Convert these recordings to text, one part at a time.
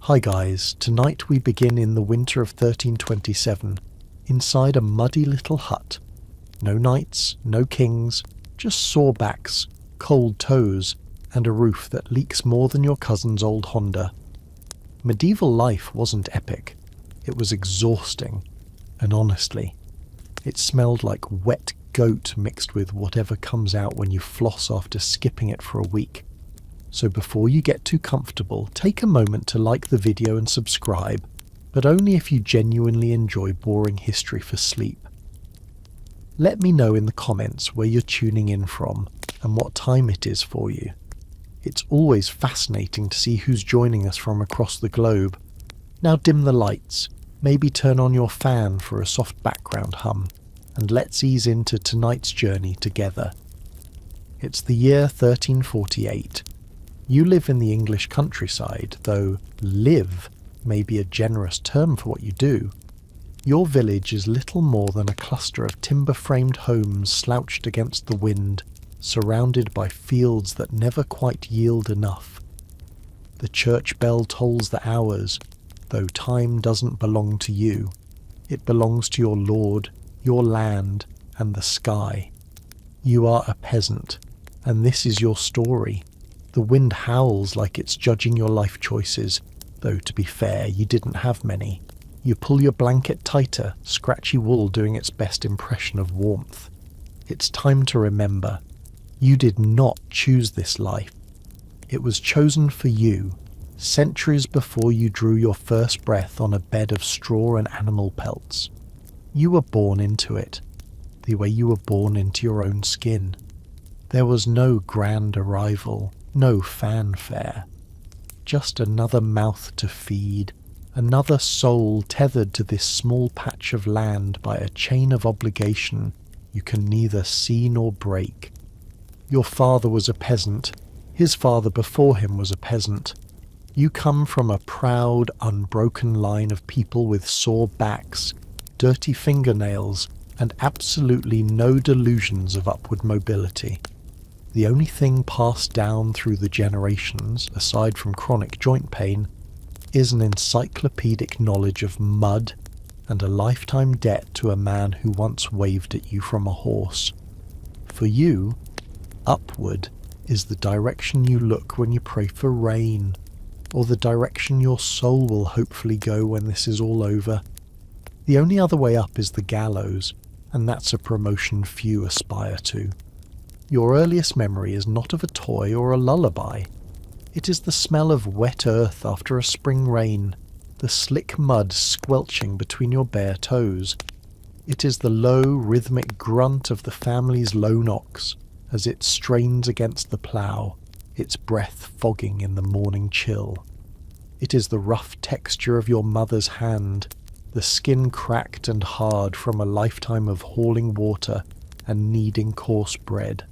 Hi guys, tonight we begin in the winter of 1327, inside a muddy little hut. No knights, no kings, just sore backs, cold toes, and a roof that leaks more than your cousin's old Honda. Medieval life wasn't epic, it was exhausting, and honestly, it smelled like wet goat mixed with whatever comes out when you floss after skipping it for a week. So before you get too comfortable, take a moment to like the video and subscribe, but only if you genuinely enjoy boring history for sleep. Let me know in the comments where you're tuning in from and what time it is for you. It's always fascinating to see who's joining us from across the globe. Now dim the lights, maybe turn on your fan for a soft background hum, and let's ease into tonight's journey together. It's the year 1348. You live in the English countryside, though live may be a generous term for what you do. Your village is little more than a cluster of timber-framed homes slouched against the wind, surrounded by fields that never quite yield enough. The church bell tolls the hours, though time doesn't belong to you. It belongs to your lord, your land, and the sky. You are a peasant, and this is your story. The wind howls like it's judging your life choices, though to be fair, you didn't have many. You pull your blanket tighter, scratchy wool doing its best impression of warmth. It's time to remember, you did not choose this life. It was chosen for you, centuries before you drew your first breath on a bed of straw and animal pelts. You were born into it, the way you were born into your own skin. There was no grand arrival, no fanfare, just another mouth to feed, another soul tethered to this small patch of land by a chain of obligation you can neither see nor break. Your father was a peasant, his father before him was a peasant. You come from a proud, unbroken line of people with sore backs, dirty fingernails, and absolutely no delusions of upward mobility. The only thing passed down through the generations, aside from chronic joint pain, is an encyclopedic knowledge of mud and a lifetime debt to a man who once waved at you from a horse. For you, upward is the direction you look when you pray for rain, or the direction your soul will hopefully go when this is all over. The only other way up is the gallows, and that's a promotion few aspire to. Your earliest memory is not of a toy or a lullaby. It is the smell of wet earth after a spring rain, the slick mud squelching between your bare toes. It is the low, rhythmic grunt of the family's lone ox as it strains against the plow, its breath fogging in the morning chill. It is the rough texture of your mother's hand, the skin cracked and hard from a lifetime of hauling water and kneading coarse bread.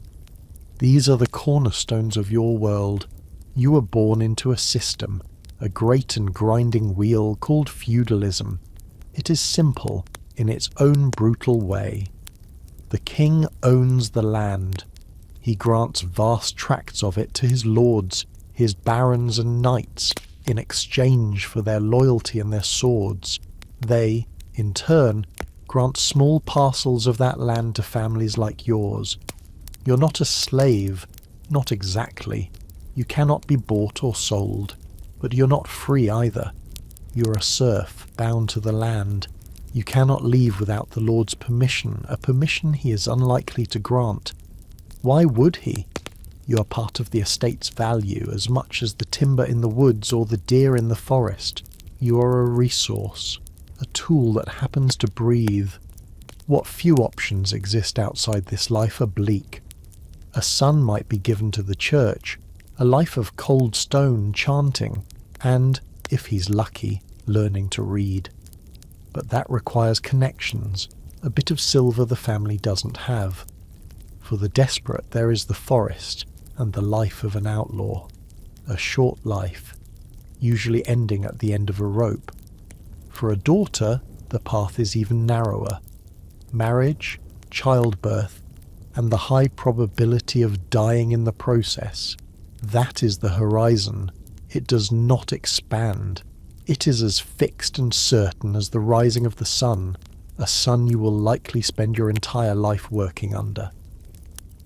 These are the cornerstones of your world. You were born into a system, a great and grinding wheel called feudalism. It is simple in its own brutal way. The king owns the land. He grants vast tracts of it to his lords, his barons and knights, in exchange for their loyalty and their swords. They, in turn, grant small parcels of that land to families like yours. You're not a slave, not exactly. You cannot be bought or sold, but you're not free either. You're a serf, bound to the land. You cannot leave without the Lord's permission, a permission he is unlikely to grant. Why would he? You are part of the estate's value as much as the timber in the woods or the deer in the forest. You are a resource, a tool that happens to breathe. What few options exist outside this life are bleak. A son might be given to the church, a life of cold stone chanting, and, if he's lucky, learning to read. But that requires connections, a bit of silver the family doesn't have. For the desperate there is the forest and the life of an outlaw, a short life, usually ending at the end of a rope. For a daughter, the path is even narrower. Marriage, childbirth, and the high probability of dying in the process. That is the horizon. It does not expand. It is as fixed and certain as the rising of the sun, a sun you will likely spend your entire life working under.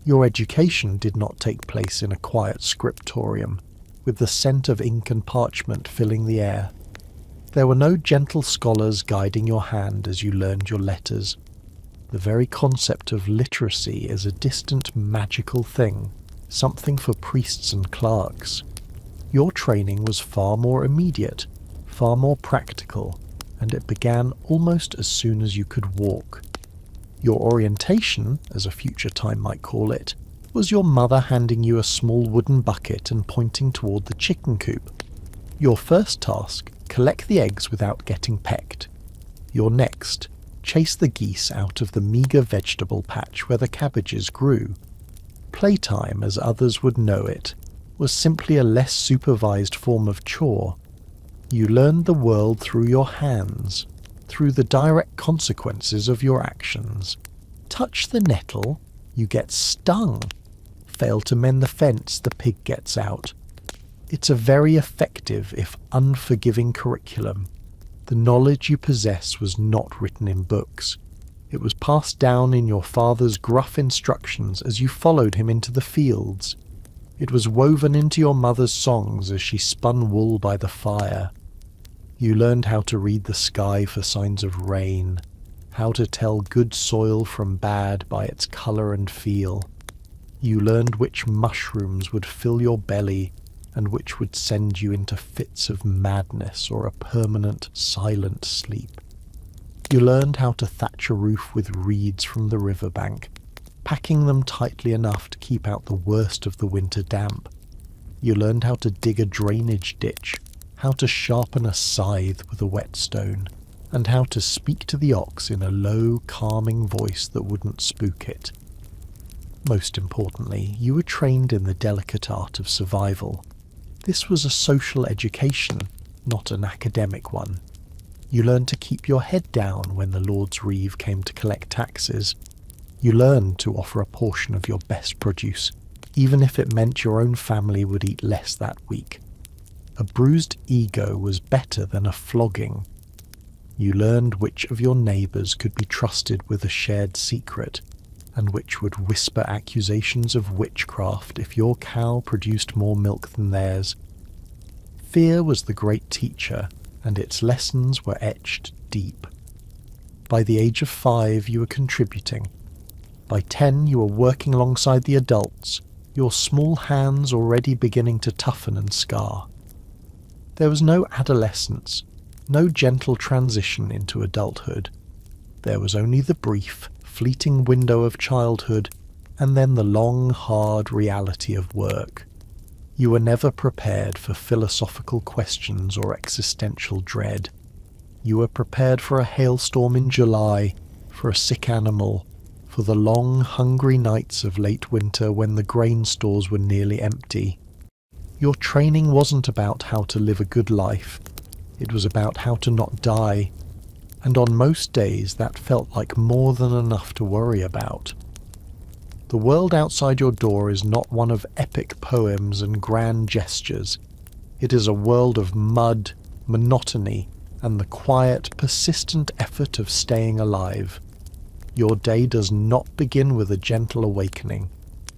Your education did not take place in a quiet scriptorium, with the scent of ink and parchment filling the air. There were no gentle scholars guiding your hand as you learned your letters. The very concept of literacy is a distant magical thing, something for priests and clerks. Your training was far more immediate, far more practical, and it began almost as soon as you could walk. Your orientation, as a future time might call it, was your mother handing you a small wooden bucket and pointing toward the chicken coop. Your first task, collect the eggs without getting pecked. Your next, chase the geese out of the meagre vegetable patch where the cabbages grew. Playtime, as others would know it, was simply a less supervised form of chore. You learned the world through your hands, through the direct consequences of your actions. Touch the nettle, you get stung. Fail to mend the fence, the pig gets out. It's a very effective, if unforgiving curriculum. The knowledge you possess was not written in books. It was passed down in your father's gruff instructions as you followed him into the fields. It was woven into your mother's songs as she spun wool by the fire. You learned how to read the sky for signs of rain, how to tell good soil from bad by its colour and feel. You learned which mushrooms would fill your belly and which would send you into fits of madness or a permanent, silent sleep. You learned how to thatch a roof with reeds from the riverbank, packing them tightly enough to keep out the worst of the winter damp. You learned how to dig a drainage ditch, how to sharpen a scythe with a whetstone, and how to speak to the ox in a low, calming voice that wouldn't spook it. Most importantly, you were trained in the delicate art of survival. This was a social education, not an academic one. You learned to keep your head down when the Lord's reeve came to collect taxes. You learned to offer a portion of your best produce, even if it meant your own family would eat less that week. A bruised ego was better than a flogging. You learned which of your neighbours could be trusted with a shared secret, and which would whisper accusations of witchcraft if your cow produced more milk than theirs. Fear was the great teacher, and its lessons were etched deep. By the age of 5 you were contributing. By 10 you were working alongside the adults, your small hands already beginning to toughen and scar. There was no adolescence, no gentle transition into adulthood. There was only the brief, fleeting window of childhood, and then the long, hard reality of work. You were never prepared for philosophical questions or existential dread. You were prepared for a hailstorm in July, for a sick animal, for the long, hungry nights of late winter when the grain stores were nearly empty. Your training wasn't about how to live a good life. It was about how to not die, and on most days that felt like more than enough to worry about. The world outside your door is not one of epic poems and grand gestures. It is a world of mud, monotony, and the quiet, persistent effort of staying alive. Your day does not begin with a gentle awakening.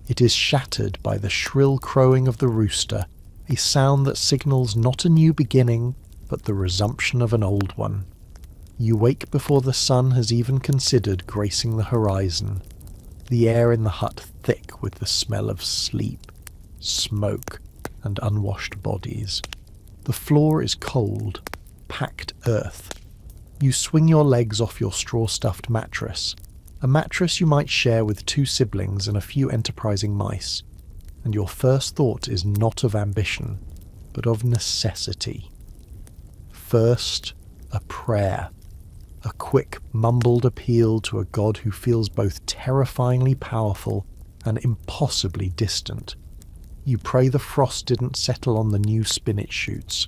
It is shattered by the shrill crowing of the rooster, a sound that signals not a new beginning, but the resumption of an old one. You wake before the sun has even considered gracing the horizon, the air in the hut thick with the smell of sleep, smoke, and unwashed bodies. The floor is cold, packed earth. You swing your legs off your straw-stuffed mattress, a mattress you might share with 2 siblings and a few enterprising mice, and your first thought is not of ambition, but of necessity. First, a prayer, a quick, mumbled appeal to a God who feels both terrifyingly powerful and impossibly distant. You pray the frost didn't settle on the new spinach shoots.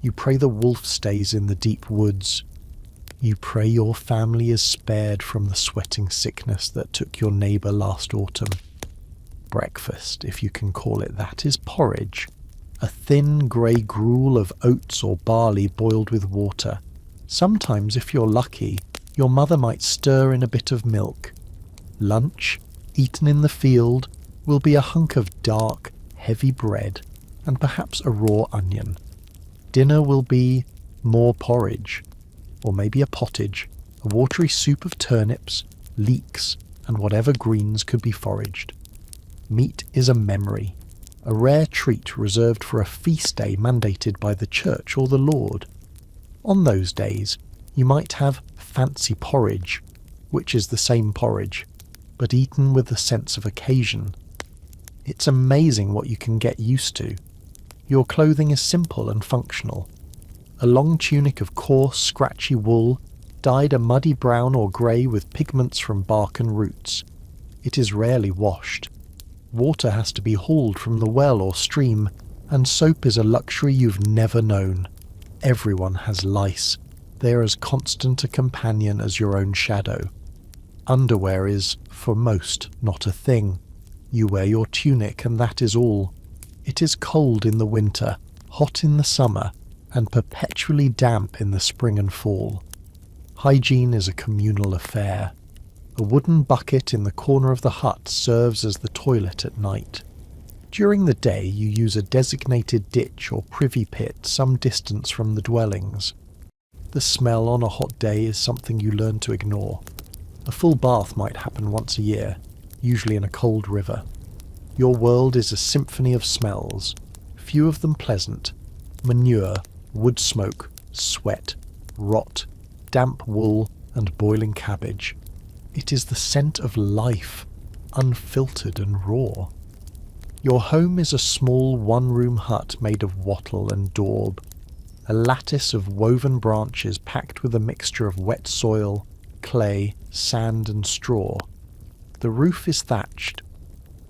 You pray the wolf stays in the deep woods. You pray your family is spared from the sweating sickness that took your neighbour last autumn. Breakfast, if you can call it that, is porridge, a thin grey gruel of oats or barley boiled with water. Sometimes, if you're lucky, your mother might stir in a bit of milk. Lunch, eaten in the field, will be a hunk of dark, heavy bread and perhaps a raw onion. Dinner will be more porridge, or maybe a pottage, a watery soup of turnips, leeks, and whatever greens could be foraged. Meat is a memory, a rare treat reserved for a feast day mandated by the church or the Lord. On those days, you might have fancy porridge, which is the same porridge, but eaten with a sense of occasion. It's amazing what you can get used to. Your clothing is simple and functional. A long tunic of coarse, scratchy wool, dyed a muddy brown or grey with pigments from bark and roots. It is rarely washed. Water has to be hauled from the well or stream, and soap is a luxury you've never known. Everyone has lice. They are as constant a companion as your own shadow. Underwear is, for most, not a thing. You wear your tunic and that is all. It is cold in the winter, hot in the summer, and perpetually damp in the spring and fall. Hygiene is a communal affair. A wooden bucket in the corner of the hut serves as the toilet at night. During the day you use a designated ditch or privy pit some distance from the dwellings. The smell on a hot day is something you learn to ignore. A full bath might happen once a year, usually in a cold river. Your world is a symphony of smells, few of them pleasant: manure, wood smoke, sweat, rot, damp wool, and boiling cabbage. It is the scent of life, unfiltered and raw. Your home is a small one-room hut made of wattle and daub, a lattice of woven branches packed with a mixture of wet soil, clay, sand and straw. The roof is thatched.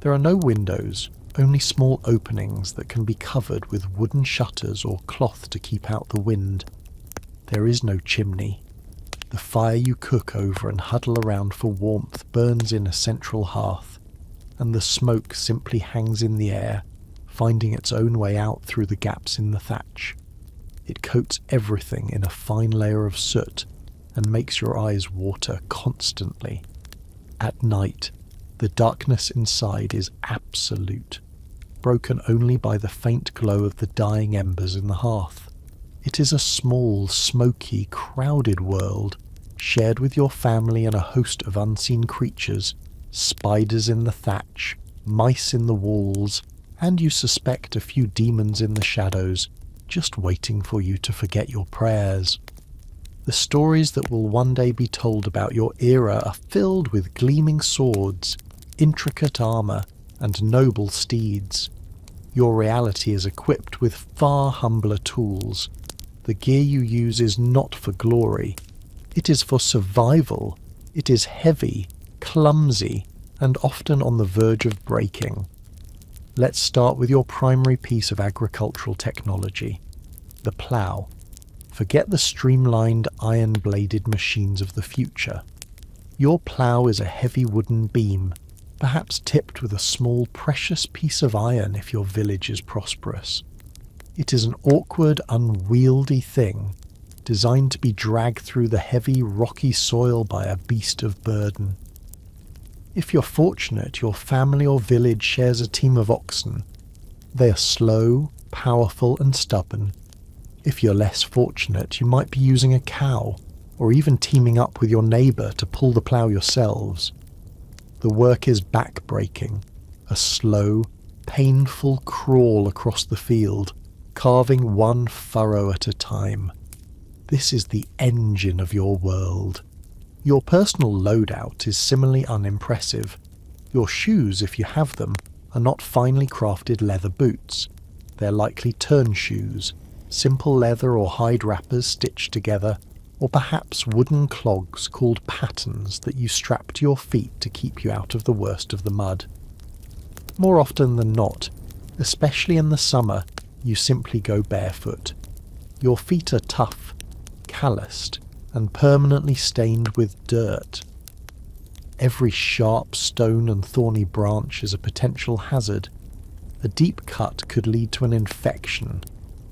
There are no windows, only small openings that can be covered with wooden shutters or cloth to keep out the wind. There is no chimney. The fire you cook over and huddle around for warmth burns in a central hearth, and the smoke simply hangs in the air, finding its own way out through the gaps in the thatch. It coats everything in a fine layer of soot and makes your eyes water constantly. At night, the darkness inside is absolute, broken only by the faint glow of the dying embers in the hearth. It is a small, smoky, crowded world, shared with your family and a host of unseen creatures, spiders in the thatch, mice in the walls, and you suspect a few demons in the shadows, just waiting for you to forget your prayers. The stories that will one day be told about your era are filled with gleaming swords, intricate armour, and noble steeds. Your reality is equipped with far humbler tools. The gear you use is not for glory. It is for survival. It is heavy, clumsy, and often on the verge of breaking. Let's start with your primary piece of agricultural technology, the plow. Forget the streamlined iron-bladed machines of the future. Your plow is a heavy wooden beam, perhaps tipped with a small precious piece of iron if your village is prosperous. It is an awkward, unwieldy thing, designed to be dragged through the heavy, rocky soil by a beast of burden. If you're fortunate, your family or village shares a team of oxen. They are slow, powerful, and stubborn. If you're less fortunate, you might be using a cow, or even teaming up with your neighbour to pull the plough yourselves. The work is back-breaking, a slow, painful crawl across the field, carving one furrow at a time. This is the engine of your world. Your personal loadout is similarly unimpressive. Your shoes, if you have them, are not finely crafted leather boots. They're likely turn shoes, simple leather or hide wrappers stitched together, or perhaps wooden clogs called pattens that you strap to your feet to keep you out of the worst of the mud. More often than not, especially in the summer, you simply go barefoot. Your feet are tough, calloused, and permanently stained with dirt. Every sharp stone and thorny branch is a potential hazard. A deep cut could lead to an infection,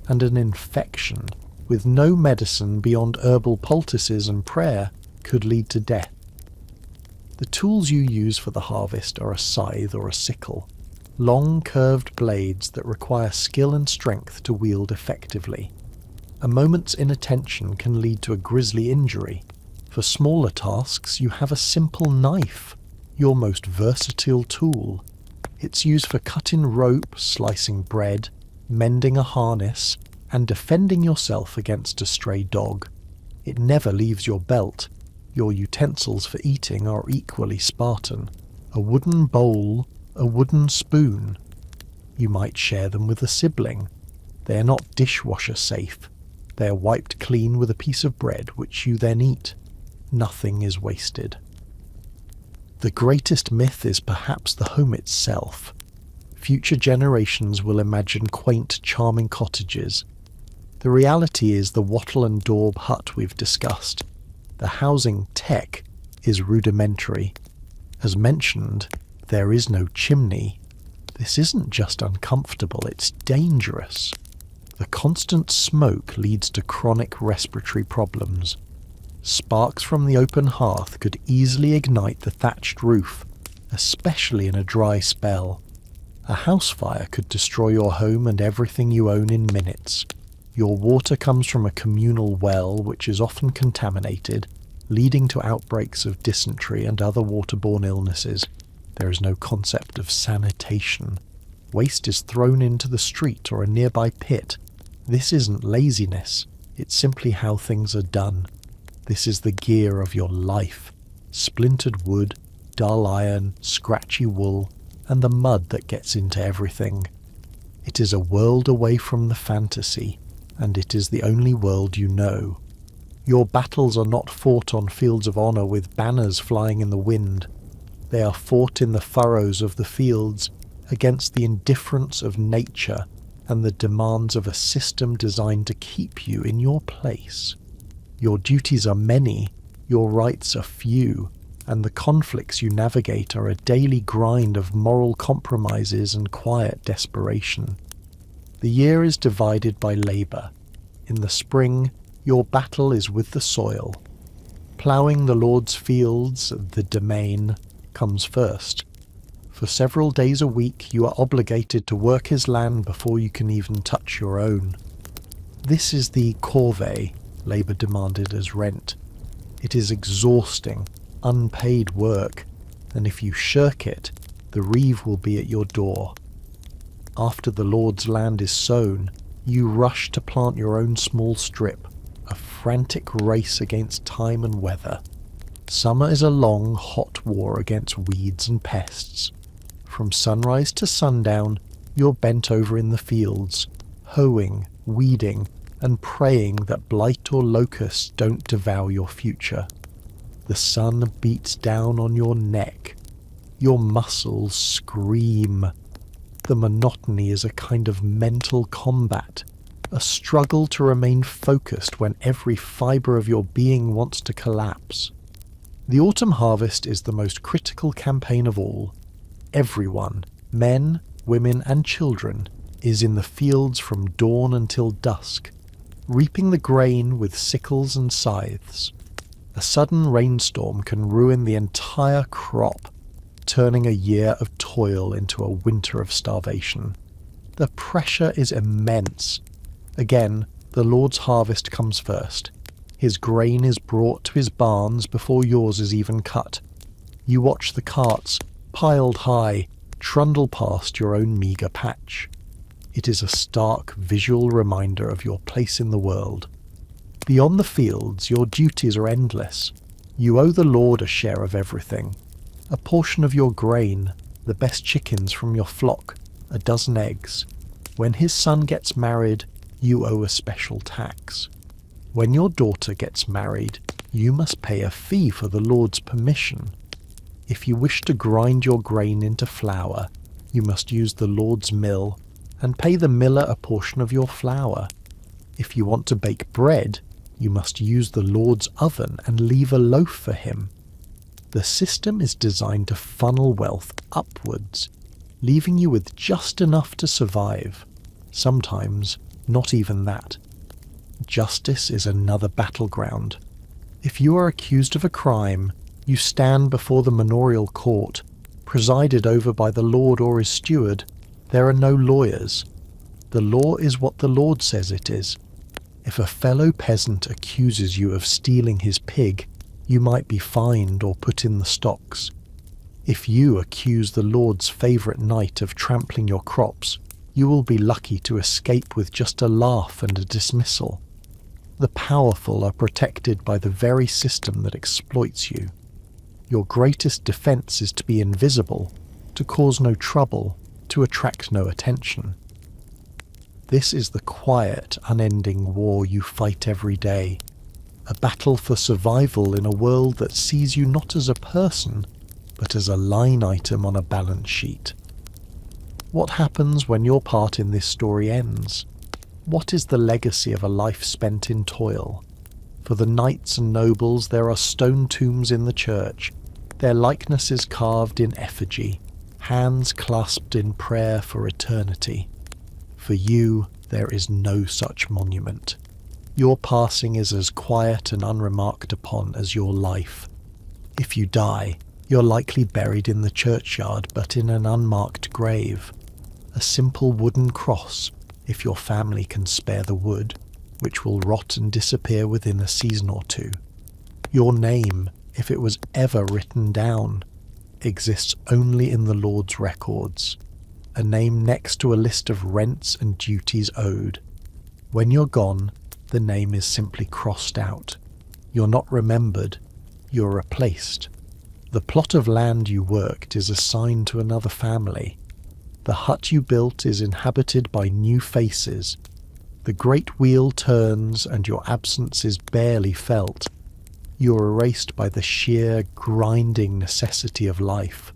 and an infection, with no medicine beyond herbal poultices and prayer, could lead to death. The tools you use for the harvest are a scythe or a sickle, long curved blades that require skill and strength to wield effectively. A moment's inattention can lead to a grisly injury. For smaller tasks, you have a simple knife, your most versatile tool. It's used for cutting rope, slicing bread, mending a harness, and defending yourself against a stray dog. It never leaves your belt. Your utensils for eating are equally Spartan. A wooden bowl, a wooden spoon. You might share them with a sibling. They are not dishwasher safe. They are wiped clean with a piece of bread which you then eat. Nothing is wasted. The greatest myth is perhaps the home itself. Future generations will imagine quaint, charming cottages. The reality is the wattle-and-daub hut we've discussed. The housing tech is rudimentary. As mentioned, there is no chimney. This isn't just uncomfortable, it's dangerous. The constant smoke leads to chronic respiratory problems. Sparks from the open hearth could easily ignite the thatched roof, especially in a dry spell. A house fire could destroy your home and everything you own in minutes. Your water comes from a communal well which is often contaminated, leading to outbreaks of dysentery and other waterborne illnesses. There is no concept of sanitation. Waste is thrown into the street or a nearby pit. This isn't laziness, it's simply how things are done. This is the gear of your life. Splintered wood, dull iron, scratchy wool, and the mud that gets into everything. It is a world away from the fantasy, and it is the only world you know. Your battles are not fought on fields of honour with banners flying in the wind. They are fought in the furrows of the fields against the indifference of nature and the demands of a system designed to keep you in your place. Your duties are many, your rights are few, and the conflicts you navigate are a daily grind of moral compromises and quiet desperation. The year is divided by labour. In the spring, your battle is with the soil. Ploughing the Lord's fields, the domain, comes first. For several days a week you are obligated to work his land before you can even touch your own. This is the corvée labour demanded as rent. It is exhausting, unpaid work, and if you shirk it, the reeve will be at your door. After the Lord's land is sown, you rush to plant your own small strip, a frantic race against time and weather. Summer is a long, hot war against weeds and pests. From sunrise to sundown, you're bent over in the fields, hoeing, weeding, and praying that blight or locusts don't devour your future. The sun beats down on your neck. Your muscles scream. The monotony is a kind of mental combat, a struggle to remain focused when every fibre of your being wants to collapse. The autumn harvest is the most critical campaign of all. Everyone, men, women and children, is in the fields from dawn until dusk, reaping the grain with sickles and scythes. A sudden rainstorm can ruin the entire crop, turning a year of toil into a winter of starvation. The pressure is immense. Again, the Lord's harvest comes first. His grain is brought to his barns before yours is even cut. You watch the carts, piled high, trundle past your own meagre patch. It is a stark visual reminder of your place in the world. Beyond the fields, your duties are endless. You owe the Lord a share of everything. A portion of your grain, the best chickens from your flock, a dozen eggs. When his son gets married, you owe a special tax. When your daughter gets married, you must pay a fee for the Lord's permission. If you wish to grind your grain into flour, you must use the Lord's mill and pay the miller a portion of your flour. If you want to bake bread, you must use the Lord's oven and leave a loaf for him. The system is designed to funnel wealth upwards. leaving you with just enough to survive. Sometimes not even that. Justice is another battleground. If you are accused of a crime, you stand before the manorial court, presided over by the lord or his steward. There are no lawyers. The law is what the Lord says it is. If a fellow peasant accuses you of stealing his pig, you might be fined or put in the stocks. If you accuse the Lord's favourite knight of trampling your crops, you will be lucky to escape with just a laugh and a dismissal. The powerful are protected by the very system that exploits you. Your greatest defence is to be invisible, to cause no trouble, to attract no attention. This is the quiet, unending war you fight every day, a battle for survival in a world that sees you not as a person, but as a line item on a balance sheet. What happens when your part in this story ends? What is the legacy of a life spent in toil? For the knights and nobles there are stone tombs in the church, their likenesses carved in effigy, hands clasped in prayer for eternity. For you there is no such monument. Your passing is as quiet and unremarked upon as your life. If you die, you're likely buried in the churchyard, but in an unmarked grave. A simple wooden cross, if your family can spare the wood, which will rot and disappear within a season or two. Your name, if it was ever written down, exists only in the Lord's records, a name next to a list of rents and duties owed. When you're gone, the name is simply crossed out. You're not remembered, you're replaced. The plot of land you worked is assigned to another family. The hut you built is inhabited by new faces. The great wheel turns and your absence is barely felt. You're erased by the sheer, grinding necessity of life.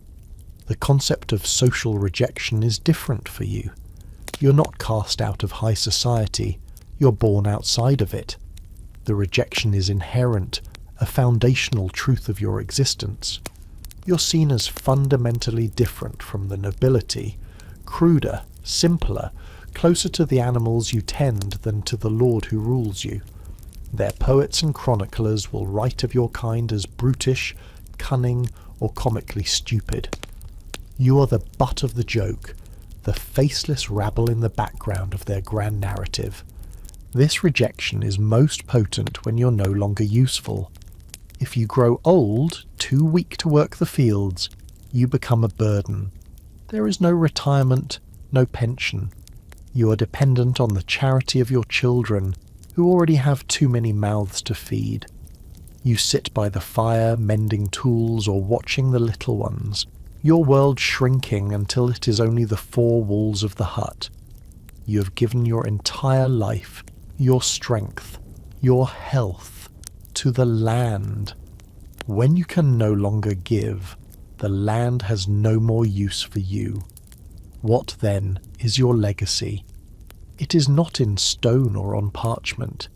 The concept of social rejection is different for you. You're not cast out of high society, you're born outside of it. The rejection is inherent, a foundational truth of your existence. You're seen as fundamentally different from the nobility, cruder, simpler, closer to the animals you tend than to the lord who rules you. Their poets and chroniclers will write of your kind as brutish, cunning, or comically stupid. You are the butt of the joke, the faceless rabble in the background of their grand narrative. This rejection is most potent when you're no longer useful. If you grow old, too weak to work the fields, you become a burden. There is no retirement, no pension. You are dependent on the charity of your children, who already have too many mouths to feed. You sit by the fire, mending tools or watching the little ones, your world shrinking until it is only the four walls of the hut. You have given your entire life, your strength, your health, to the land. When you can no longer give, the land has no more use for you. What then is your legacy? It is not in stone or on parchment.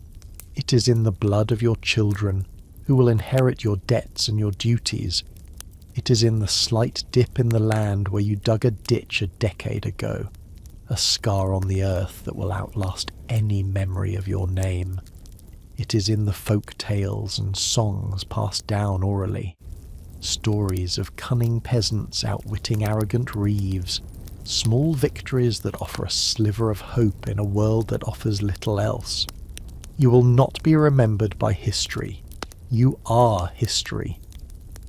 It is in the blood of your children, who will inherit your debts and your duties. It is in the slight dip in the land where you dug a ditch a decade ago, a scar on the earth that will outlast any memory of your name. It is in the folk tales and songs passed down orally, stories of cunning peasants outwitting arrogant reeves, small victories that offer a sliver of hope in a world that offers little else. You will not be remembered by history. You are history.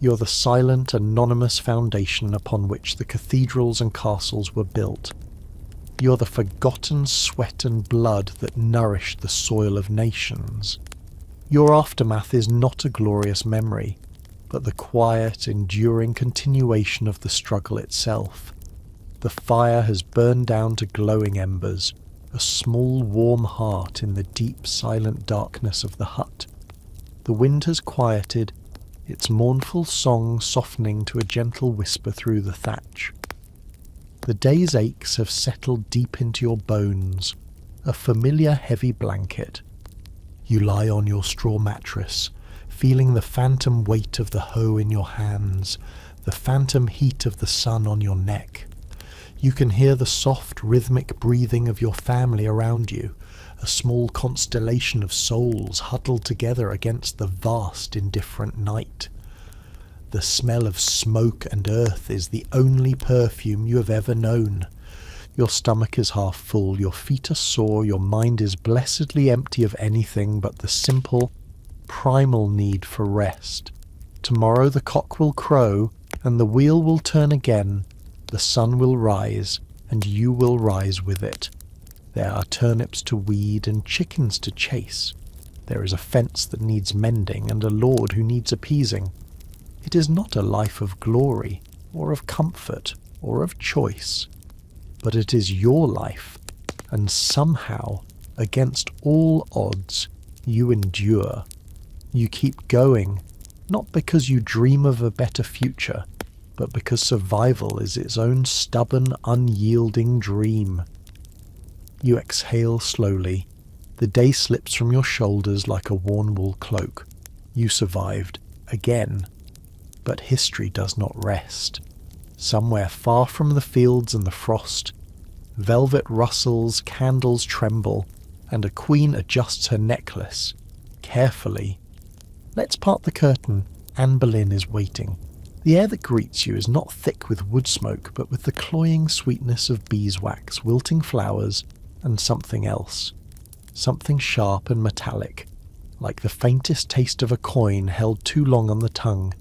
You're the silent, anonymous foundation upon which the cathedrals and castles were built. You're the forgotten sweat and blood that nourished the soil of nations. Your aftermath is not a glorious memory, but the quiet, enduring continuation of the struggle itself. The fire has burned down to glowing embers, a small warm heart in the deep silent darkness of the hut. The wind has quieted, its mournful song softening to a gentle whisper through the thatch. The day's aches have settled deep into your bones, a familiar heavy blanket. You lie on your straw mattress, feeling the phantom weight of the hoe in your hands, the phantom heat of the sun on your neck. You can hear the soft, rhythmic breathing of your family around you, a small constellation of souls huddled together against the vast, indifferent night. The smell of smoke and earth is the only perfume you have ever known. Your stomach is half full, your feet are sore, your mind is blessedly empty of anything but the simple, primal need for rest. Tomorrow the cock will crow, and the wheel will turn again, the sun will rise, and you will rise with it. There are turnips to weed and chickens to chase. There is a fence that needs mending and a lord who needs appeasing. It is not a life of glory, or of comfort, or of choice, but it is your life, and somehow, against all odds, you endure. You keep going, not because you dream of a better future, but because survival is its own stubborn, unyielding dream. You exhale slowly. The day slips from your shoulders like a worn wool cloak. You survived, again. But history does not rest. Somewhere far from the fields and the frost, velvet rustles, candles tremble, and a queen adjusts her necklace, carefully. Let's part the curtain. Anne Boleyn is waiting. The air that greets you is not thick with wood smoke, but with the cloying sweetness of beeswax, wilting flowers, and something else. Something sharp and metallic, like the faintest taste of a coin held too long on the tongue.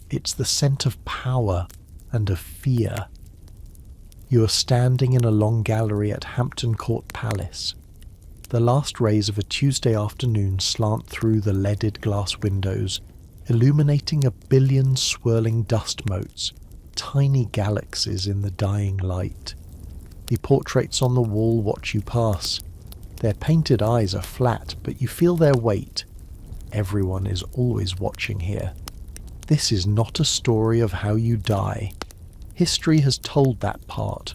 It's the scent of power and of fear. You are standing in a long gallery at Hampton Court Palace. The last rays of a Tuesday afternoon slant through the leaded glass windows, illuminating a billion swirling dust motes, tiny galaxies in the dying light. The portraits on the wall watch you pass. Their painted eyes are flat, but you feel their weight. Everyone is always watching here. This is not a story of how you die. History has told that part,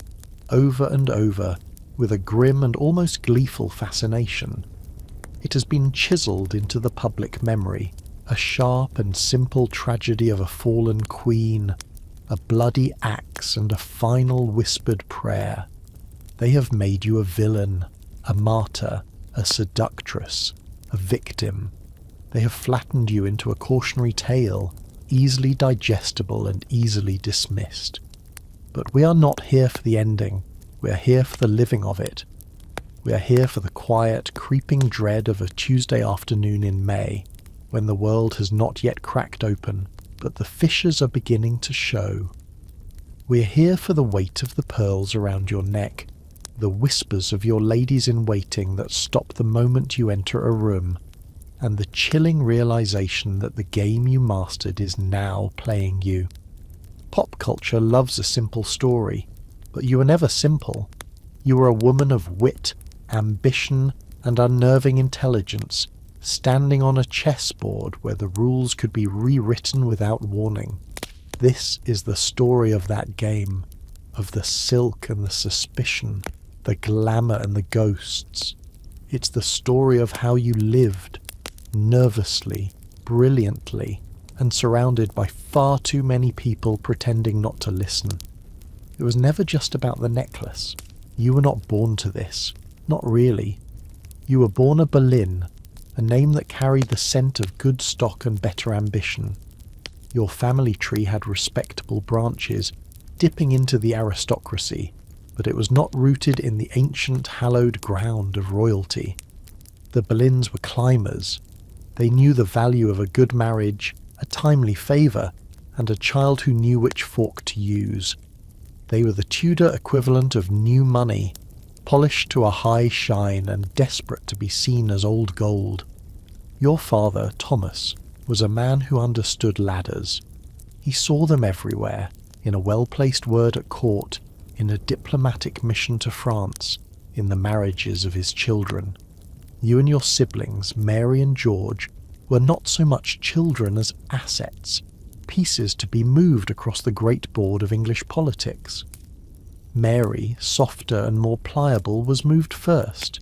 over and over, with a grim and almost gleeful fascination. It has been chiselled into the public memory, a sharp and simple tragedy of a fallen queen, a bloody axe and a final whispered prayer. They have made you a villain, a martyr, a seductress, a victim. They have flattened you into a cautionary tale, easily digestible and easily dismissed. But we are not here for the ending. We are here for the living of it. We are here for the quiet, creeping dread of a Tuesday afternoon in May, when the world has not yet cracked open, but the fissures are beginning to show. We are here for the weight of the pearls around your neck, the whispers of your ladies-in-waiting that stop the moment you enter a room, and the chilling realization that the game you mastered is now playing you. Pop culture loves a simple story, but you were never simple. You were a woman of wit, ambition, and unnerving intelligence, standing on a chessboard where the rules could be rewritten without warning. This is the story of that game, of the silk and the suspicion, the glamour and the ghosts. It's the story of how you lived, nervously, brilliantly, and surrounded by far too many people pretending not to listen. It was never just about the necklace. You were not born to this. Not really. You were born a Boleyn, a name that carried the scent of good stock and better ambition. Your family tree had respectable branches, dipping into the aristocracy, but it was not rooted in the ancient hallowed ground of royalty. The Boleyns were climbers. They knew the value of a good marriage, a timely favour, and a child who knew which fork to use. They were the Tudor equivalent of new money, polished to a high shine and desperate to be seen as old gold. Your father, Thomas, was a man who understood ladders. He saw them everywhere, in a well-placed word at court, in a diplomatic mission to France, in the marriages of his children. You and your siblings, Mary and George, were not so much children as assets, pieces to be moved across the great board of English politics. Mary, softer and more pliable, was moved first.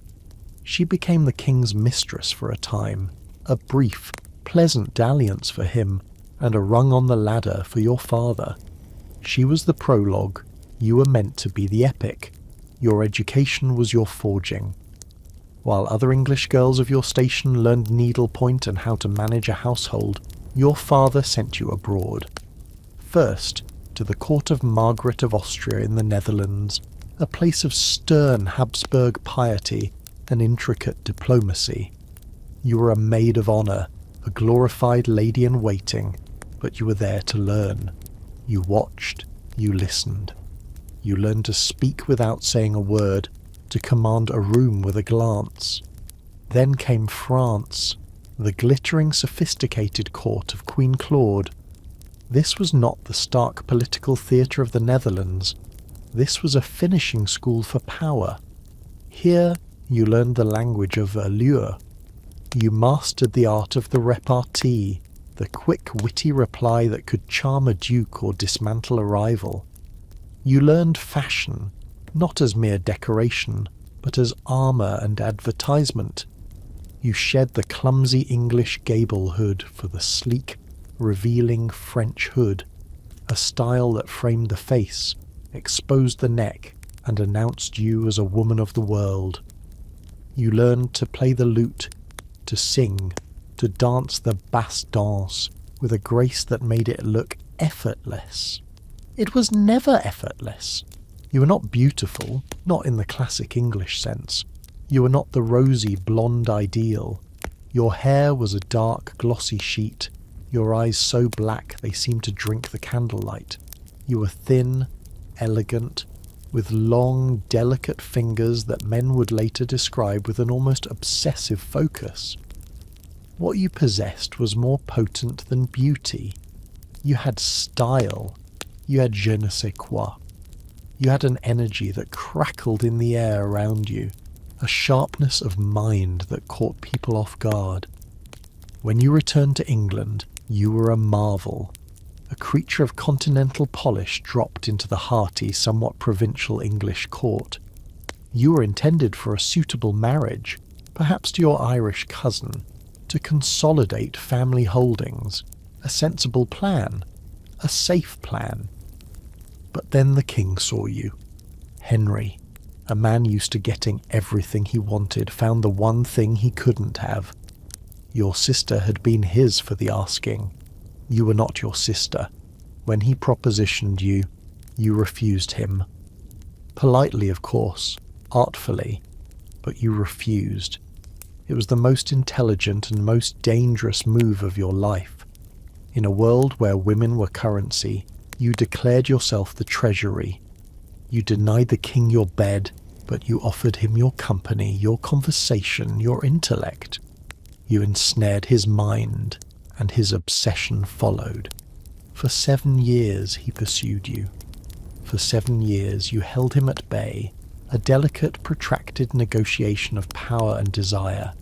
She became the king's mistress for a time, a brief, pleasant dalliance for him, and a rung on the ladder for your father. She was the prologue, You were meant to be the epic. Your education was your forging. While other English girls of your station learned needlepoint and how to manage a household, your father sent you abroad. First, to the court of Margaret of Austria in the Netherlands, a place of stern Habsburg piety and intricate diplomacy. You were a maid of honour, a glorified lady-in-waiting, but you were there to learn. You watched, you listened. You learned to speak without saying a word, to command a room with a glance. Then came France, the glittering, sophisticated court of Queen Claude. This was not the stark political theatre of the Netherlands. This was a finishing school for power. Here you learned the language of allure. You mastered the art of the repartee, the quick, witty reply that could charm a duke or dismantle a rival. You learned fashion, not as mere decoration, but as armour and advertisement. You shed the clumsy English gable hood for the sleek, revealing French hood, a style that framed the face, exposed the neck, and announced you as a woman of the world. You learned to play the lute, to sing, to dance the basse danse with a grace that made it look effortless. It was never effortless. You were not beautiful, not in the classic English sense. You were not the rosy blonde ideal. Your hair was a dark, glossy sheet, your eyes so black they seemed to drink the candlelight. You were thin, elegant, with long, delicate fingers that men would later describe with an almost obsessive focus. What you possessed was more potent than beauty. You had style. You had je ne sais quoi. You had an energy that crackled in the air around you, a sharpness of mind that caught people off guard. When you returned to England, you were a marvel, a creature of continental polish dropped into the hearty, somewhat provincial English court. You were intended for a suitable marriage, perhaps to your Irish cousin, to consolidate family holdings, a sensible plan, a safe plan. But then the king saw you. Henry, a man used to getting everything he wanted, found the one thing he couldn't have. Your sister had been his for the asking. You were not your sister. When he propositioned you, you refused him. Politely, of course, artfully, but you refused. It was the most intelligent and most dangerous move of your life. In a world where women were currency, you declared yourself the treasury. You denied the king your bed, but you offered him your company, your conversation, your intellect. You ensnared his mind, and his obsession followed. For 7 years he pursued you. For 7 years you held him at bay, a delicate, protracted negotiation of power and desire.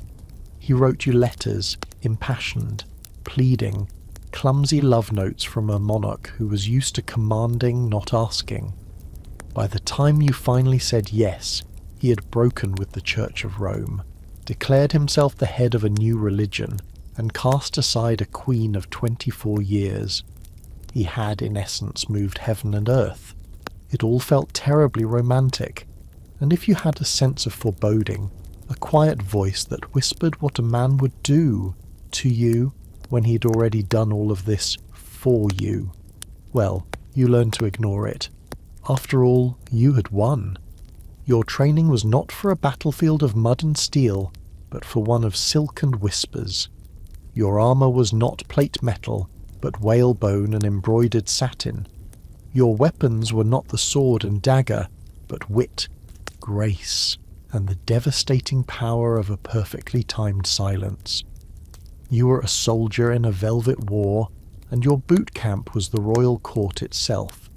He wrote you letters, impassioned, pleading, clumsy love notes from a monarch who was used to commanding, not asking. By the time you finally said yes, he had broken with the Church of Rome, declared himself the head of a new religion, and cast aside a queen of 24 years. He had, in essence, moved heaven and earth. It all felt terribly romantic, and if you had a sense of foreboding, a quiet voice that whispered what a man would do to you when he'd already done all of this for you, well, you learned to ignore it. After all, you had won. Your training was not for a battlefield of mud and steel, but for one of silk and whispers. Your armour was not plate metal, but whalebone and embroidered satin. Your weapons were not the sword and dagger, but wit, grace, and the devastating power of a perfectly timed silence. You were a soldier in a velvet war, and your boot camp was the royal court itself.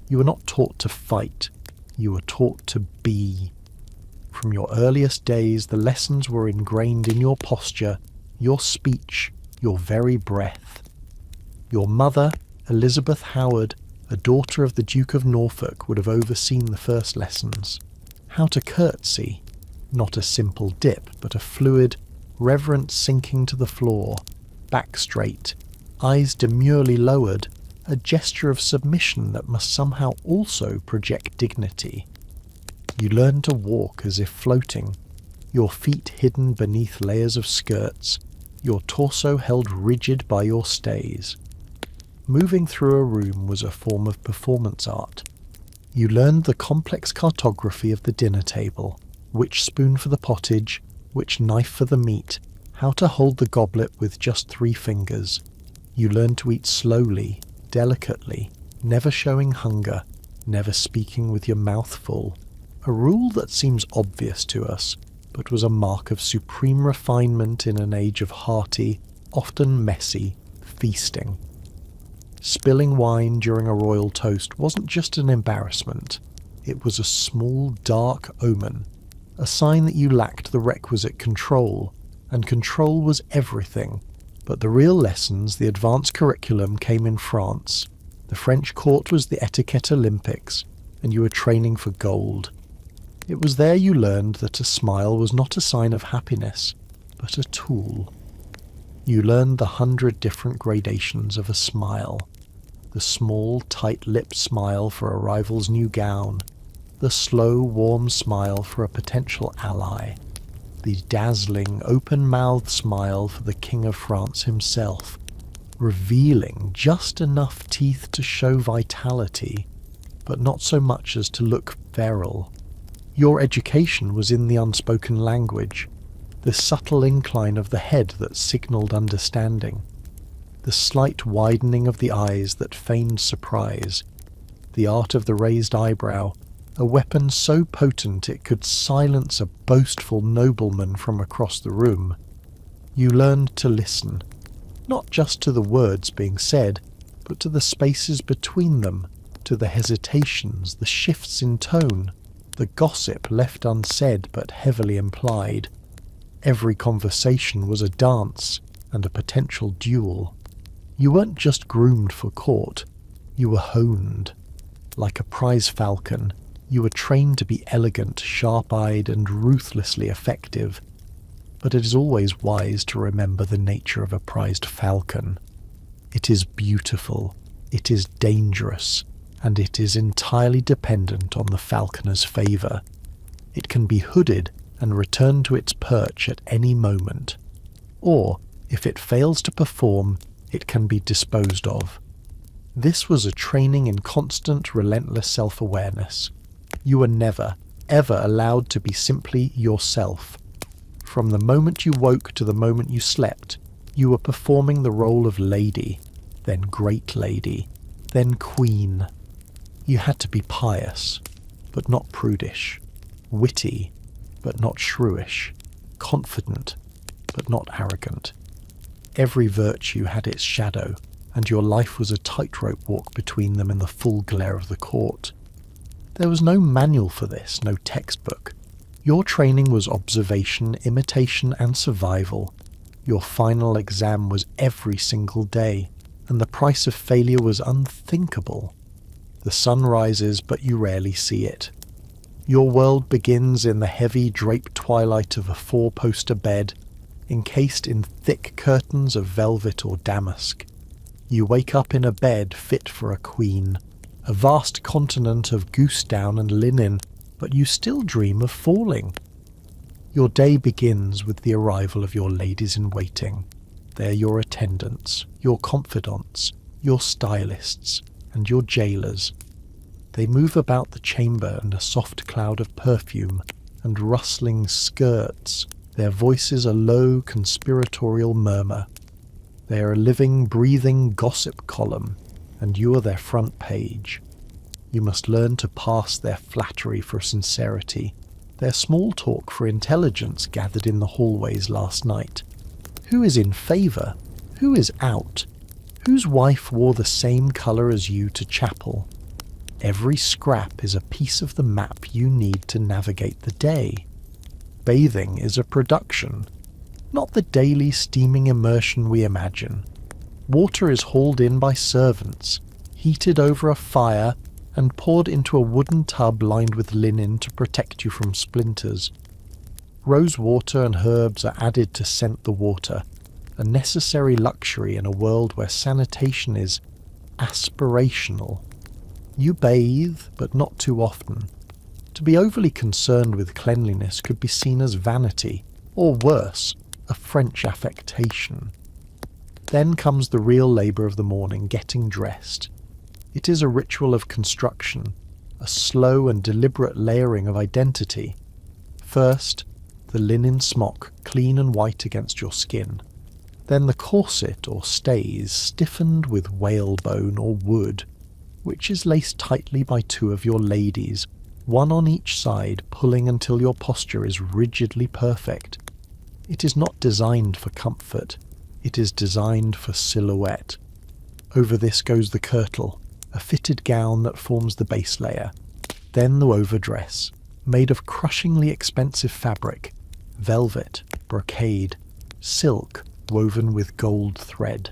You were not taught to fight, you were taught to be. From your earliest days, the lessons were ingrained in your posture, your speech, your very breath. Your mother, Elizabeth Howard, a daughter of the Duke of Norfolk, would have overseen the first lessons. How to curtsy, not a simple dip, but a fluid, reverent sinking to the floor, back straight, eyes demurely lowered, a gesture of submission that must somehow also project dignity. You learn to walk as if floating, your feet hidden beneath layers of skirts, your torso held rigid by your stays. Moving through a room was a form of performance art. You learned the complex cartography of the dinner table, which spoon for the pottage, which knife for the meat, how to hold the goblet with just 3 fingers. You learned to eat slowly, delicately, never showing hunger, never speaking with your mouth full. A rule that seems obvious to us, but was a mark of supreme refinement in an age of hearty, often messy, feasting. Spilling wine during a royal toast wasn't just an embarrassment, it was a small, dark omen, a sign that you lacked the requisite control, and control was everything. But the real lessons, the advanced curriculum, came in France. The French court was the etiquette Olympics, and you were training for gold. It was there you learned that a smile was not a sign of happiness, but a tool. You learned the 100 different gradations of a smile. The small, tight-lipped smile for a rival's new gown. The slow, warm smile for a potential ally. The dazzling, open-mouthed smile for the King of France himself, revealing just enough teeth to show vitality, but not so much as to look feral. Your education was in the unspoken language, the subtle incline of the head that signalled understanding, the slight widening of the eyes that feigned surprise, the art of the raised eyebrow, a weapon so potent it could silence a boastful nobleman from across the room. You learned to listen, not just to the words being said, but to the spaces between them, to the hesitations, the shifts in tone, the gossip left unsaid but heavily implied. Every conversation was a dance and a potential duel. You weren't just groomed for court, you were honed. Like a prize falcon, you were trained to be elegant, sharp-eyed, and ruthlessly effective. But it is always wise to remember the nature of a prized falcon. It is beautiful, it is dangerous, and it is entirely dependent on the falconer's favour. It can be hooded and returned to its perch at any moment. Or, if it fails to perform, it can be disposed of. This was a training in constant, relentless self-awareness. You were never, ever allowed to be simply yourself. From the moment you woke to the moment you slept, you were performing the role of lady, then great lady, then queen. You had to be pious, but not prudish, witty, but not shrewish, confident, but not arrogant. Every virtue had its shadow, and your life was a tightrope walk between them in the full glare of the court. There was no manual for this, no textbook. Your training was observation, imitation, and survival. Your final exam was every single day, and the price of failure was unthinkable. The sun rises, but you rarely see it. Your world begins in the heavy draped twilight of a 4-poster bed, encased in thick curtains of velvet or damask. You wake up in a bed fit for a queen, a vast continent of goose down and linen, but you still dream of falling. Your day begins with the arrival of your ladies-in-waiting. They're your attendants, your confidants, your stylists, and your jailers. They move about the chamber in a soft cloud of perfume and rustling skirts, their voices a low conspiratorial murmur. They are a living, breathing gossip column, and you are their front page. You must learn to pass their flattery for sincerity, their small talk for intelligence gathered in the hallways last night. Who is in favour? Who is out? Whose wife wore the same colour as you to chapel? Every scrap is a piece of the map you need to navigate the day. Bathing is a production, not the daily steaming immersion we imagine. Water is hauled in by servants, heated over a fire, and poured into a wooden tub lined with linen to protect you from splinters. Rose water and herbs are added to scent the water, a necessary luxury in a world where sanitation is aspirational. You bathe, but not too often. To be overly concerned with cleanliness could be seen as vanity, or worse, a French affectation. Then comes the real labour of the morning, getting dressed. It is a ritual of construction, a slow and deliberate layering of identity. First, the linen smock, clean and white against your skin. Then the corset or stays, stiffened with whalebone or wood, which is laced tightly by two of your ladies, one on each side, pulling until your posture is rigidly perfect. It is not designed for comfort, it is designed for silhouette. Over this goes the kirtle, a fitted gown that forms the base layer. Then the overdress, made of crushingly expensive fabric, velvet, brocade, silk woven with gold thread.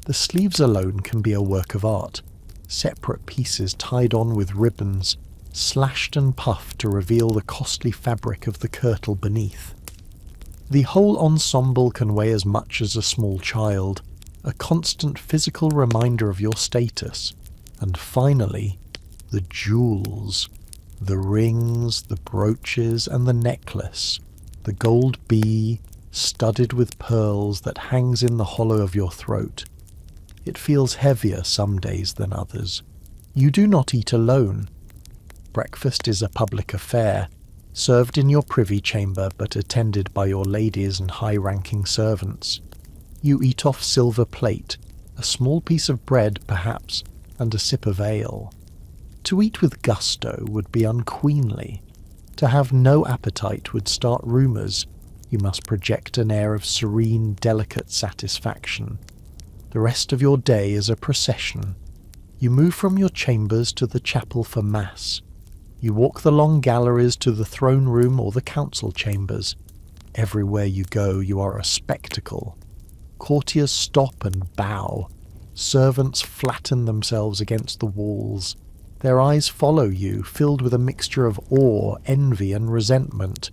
The sleeves alone can be a work of art, separate pieces tied on with ribbons, slashed and puffed to reveal the costly fabric of the kirtle beneath. The whole ensemble can weigh as much as a small child, a constant physical reminder of your status. And finally, the jewels, the rings, the brooches, and the necklace, the gold bee, studded with pearls, that hangs in the hollow of your throat. It feels heavier some days than others. You do not eat alone. Breakfast is a public affair, served in your privy chamber but attended by your ladies and high-ranking servants. You eat off silver plate, a small piece of bread perhaps, and a sip of ale. To eat with gusto would be unqueenly. To have no appetite would start rumours. You must project an air of serene, delicate satisfaction. The rest of your day is a procession. You move from your chambers to the chapel for Mass. You walk the long galleries to the throne room or the council chambers. Everywhere you go, you are a spectacle. Courtiers stop and bow. Servants flatten themselves against the walls. Their eyes follow you, filled with a mixture of awe, envy, and resentment.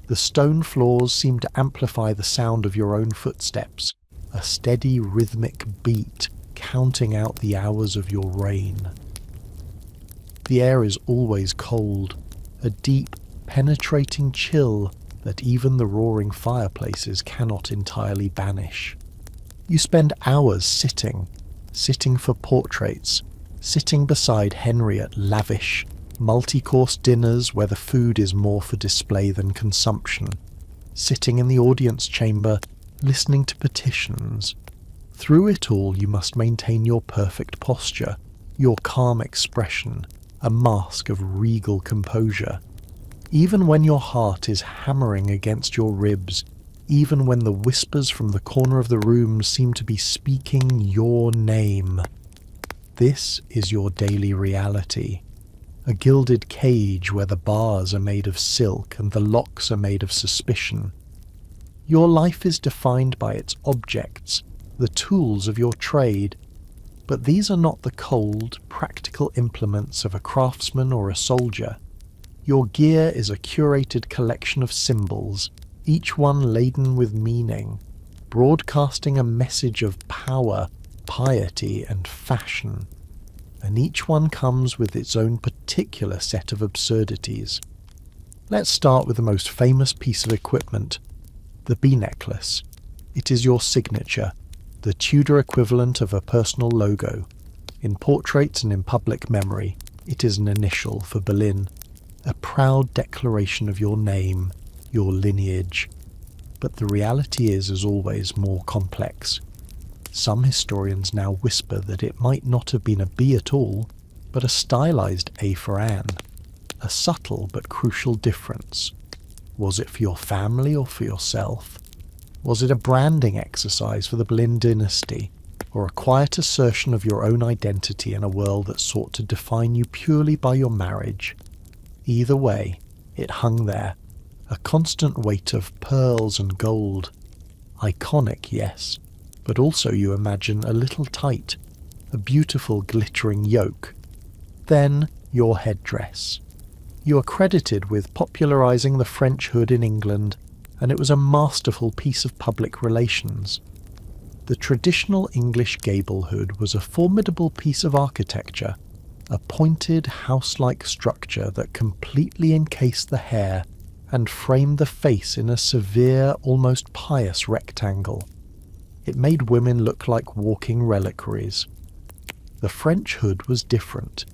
The stone floors seem to amplify the sound of your own footsteps, a steady rhythmic beat counting out the hours of your reign. The air is always cold, a deep, penetrating chill that even the roaring fireplaces cannot entirely banish. You spend hours sitting for portraits, sitting beside Henry at lavish, multi-course dinners where the food is more for display than consumption, sitting in the audience chamber, listening to petitions. Through it all you must maintain your perfect posture, your calm expression, a mask of regal composure. Even when your heart is hammering against your ribs, even when the whispers from the corner of the room seem to be speaking your name. This is your daily reality. A gilded cage where the bars are made of silk and the locks are made of suspicion. Your life is defined by its objects, the tools of your trade, but these are not the cold, practical implements of a craftsman or a soldier. Your gear is a curated collection of symbols, each one laden with meaning, broadcasting a message of power, piety, and fashion. And each one comes with its own particular set of absurdities. Let's start with the most famous piece of equipment, the bee necklace. It is your signature, the Tudor equivalent of a personal logo. In portraits and in public memory, it is an initial for Boleyn, a proud declaration of your name, your lineage. But the reality is, as always, more complex. Some historians now whisper that it might not have been a bee at all, but a stylized A for Anne. A subtle but crucial difference. Was it for your family or for yourself? Was it a branding exercise for the Boleyn dynasty, or a quiet assertion of your own identity in a world that sought to define you purely by your marriage? Either way, it hung there, a constant weight of pearls and gold. Iconic, yes, but also, you imagine, a little tight, a beautiful glittering yoke. Then, your headdress. You are credited with popularising the French hood in England, and it was a masterful piece of public relations. The traditional English gable-hood was a formidable piece of architecture, a pointed house-like structure that completely encased the hair and framed the face in a severe, almost pious rectangle. It made women look like walking reliquaries. The French hood was different.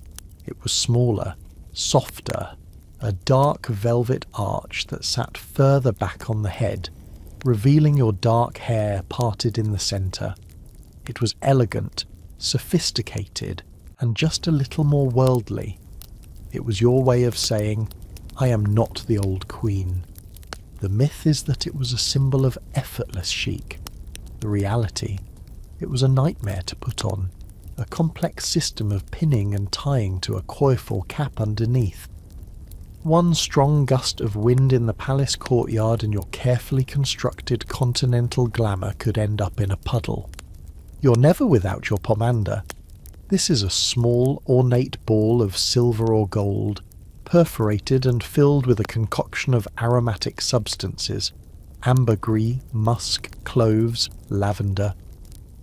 It was smaller, softer, a dark velvet arch that sat further back on the head, revealing your dark hair parted in the centre. It was elegant, sophisticated, and just a little more worldly. It was your way of saying, I am not the old queen. The myth is that it was a symbol of effortless chic. The reality, it was a nightmare to put on, a complex system of pinning and tying to a coif cap underneath. One strong gust of wind in the palace courtyard and your carefully constructed continental glamour could end up in a puddle. You're never without your pomander. This is a small, ornate ball of silver or gold, perforated and filled with a concoction of aromatic substances, ambergris, musk, cloves, lavender.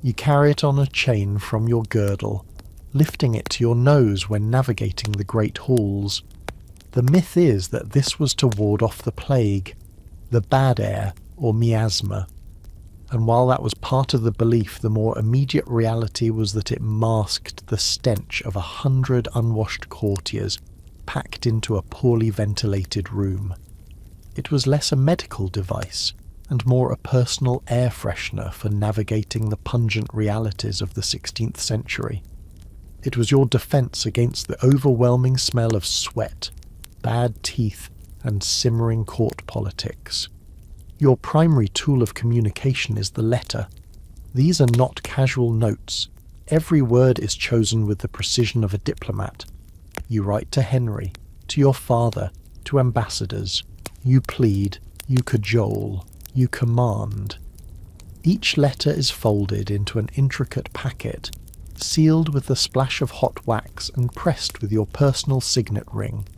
You carry it on a chain from your girdle, lifting it to your nose when navigating the great halls. The myth is that this was to ward off the plague, the bad air, or miasma. And while that was part of the belief, the more immediate reality was that it masked the stench of 100 unwashed courtiers packed into a poorly ventilated room. It was less a medical device and more a personal air freshener for navigating the pungent realities of the 16th century. It was your defence against the overwhelming smell of sweat, bad teeth, and simmering court politics. Your primary tool of communication is the letter. These are not casual notes. Every word is chosen with the precision of a diplomat. You write to Henry, to your father, to ambassadors. You plead, you cajole, you command. Each letter is folded into an intricate packet, sealed with a splash of hot wax and pressed with your personal signet ring.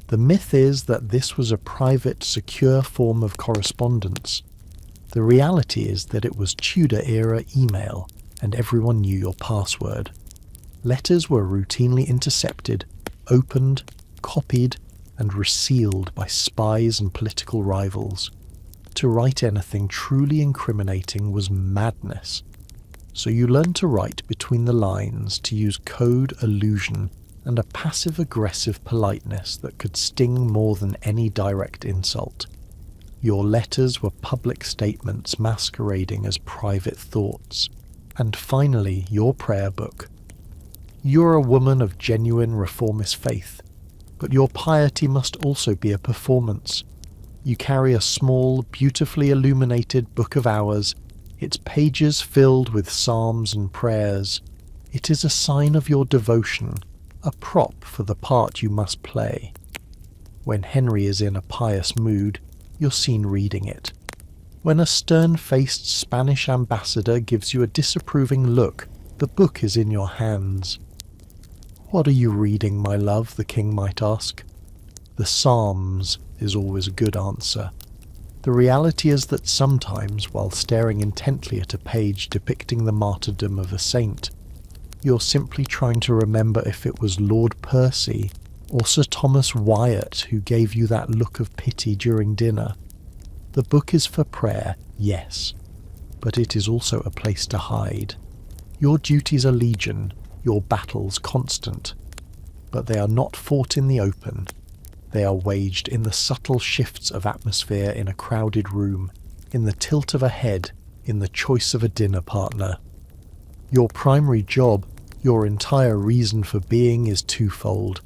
The myth is that this was a private, secure form of correspondence. The reality is that it was Tudor-era email, and everyone knew your password. Letters were routinely intercepted, opened, copied, and resealed by spies and political rivals. To write anything truly incriminating was madness. So you learned to write between the lines, to use code, allusion, and a passive-aggressive politeness that could sting more than any direct insult. Your letters were public statements masquerading as private thoughts. And finally, your prayer book. You're a woman of genuine reformist faith, but your piety must also be a performance. You carry a small, beautifully illuminated Book of Hours, its pages filled with psalms and prayers. It is a sign of your devotion, a prop for the part you must play. When Henry is in a pious mood, you're seen reading it. When a stern-faced Spanish ambassador gives you a disapproving look, the book is in your hands. What are you reading, my love? The king might ask. The Psalms is always a good answer. The reality is that sometimes, while staring intently at a page depicting the martyrdom of a saint, you're simply trying to remember if it was Lord Percy or Sir Thomas Wyatt who gave you that look of pity during dinner. The book is for prayer, yes, but it is also a place to hide. Your duties are legion, your battles constant, but they are not fought in the open. They are waged in the subtle shifts of atmosphere in a crowded room, in the tilt of a head, in the choice of a dinner partner. Your primary job, your entire reason for being, is twofold: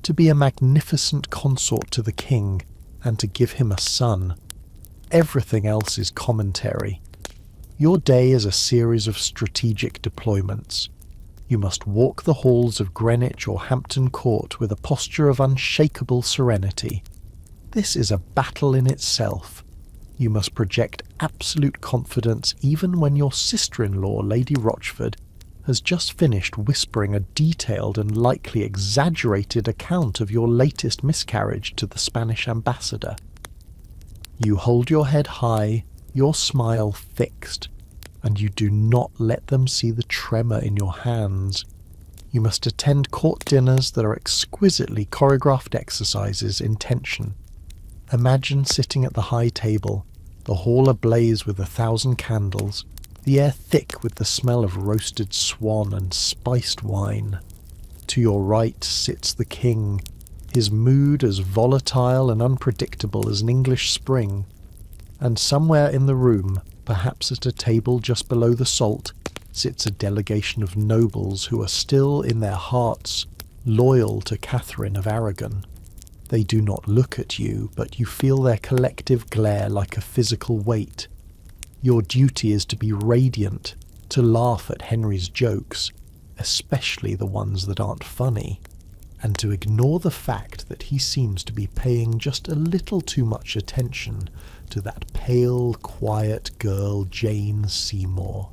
to be a magnificent consort to the king, and to give him a son. Everything else is commentary. Your day is a series of strategic deployments. You must walk the halls of Greenwich or Hampton Court with a posture of unshakable serenity. This is a battle in itself. You must project absolute confidence even when your sister-in-law, Lady Rochford, has just finished whispering a detailed and likely exaggerated account of your latest miscarriage to the Spanish ambassador. You hold your head high, your smile fixed, and you do not let them see the tremor in your hands. You must attend court dinners that are exquisitely choreographed exercises in tension. Imagine sitting at the high table, the hall ablaze with 1,000 candles, the air thick with the smell of roasted swan and spiced wine. To your right sits the king, his mood as volatile and unpredictable as an English spring. And somewhere in the room, perhaps at a table just below the salt, sits a delegation of nobles who are still in their hearts loyal to Catherine of Aragon. They do not look at you, but you feel their collective glare like a physical weight. Your duty is to be radiant, to laugh at Henry's jokes, especially the ones that aren't funny, and to ignore the fact that he seems to be paying just a little too much attention to that pale, quiet girl Jane Seymour.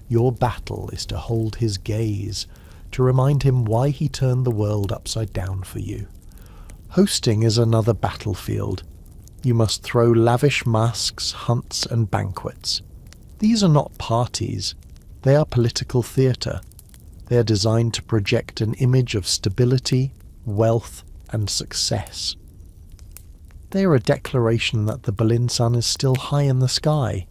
Your battle is to hold his gaze, to remind him why he turned the world upside down for you. Hosting is another battlefield. You must throw lavish masques, hunts, and banquets. These are not parties. They are political theatre. They are designed to project an image of stability, wealth, and success. They are a declaration that the Boleyn sun is still high in the sky.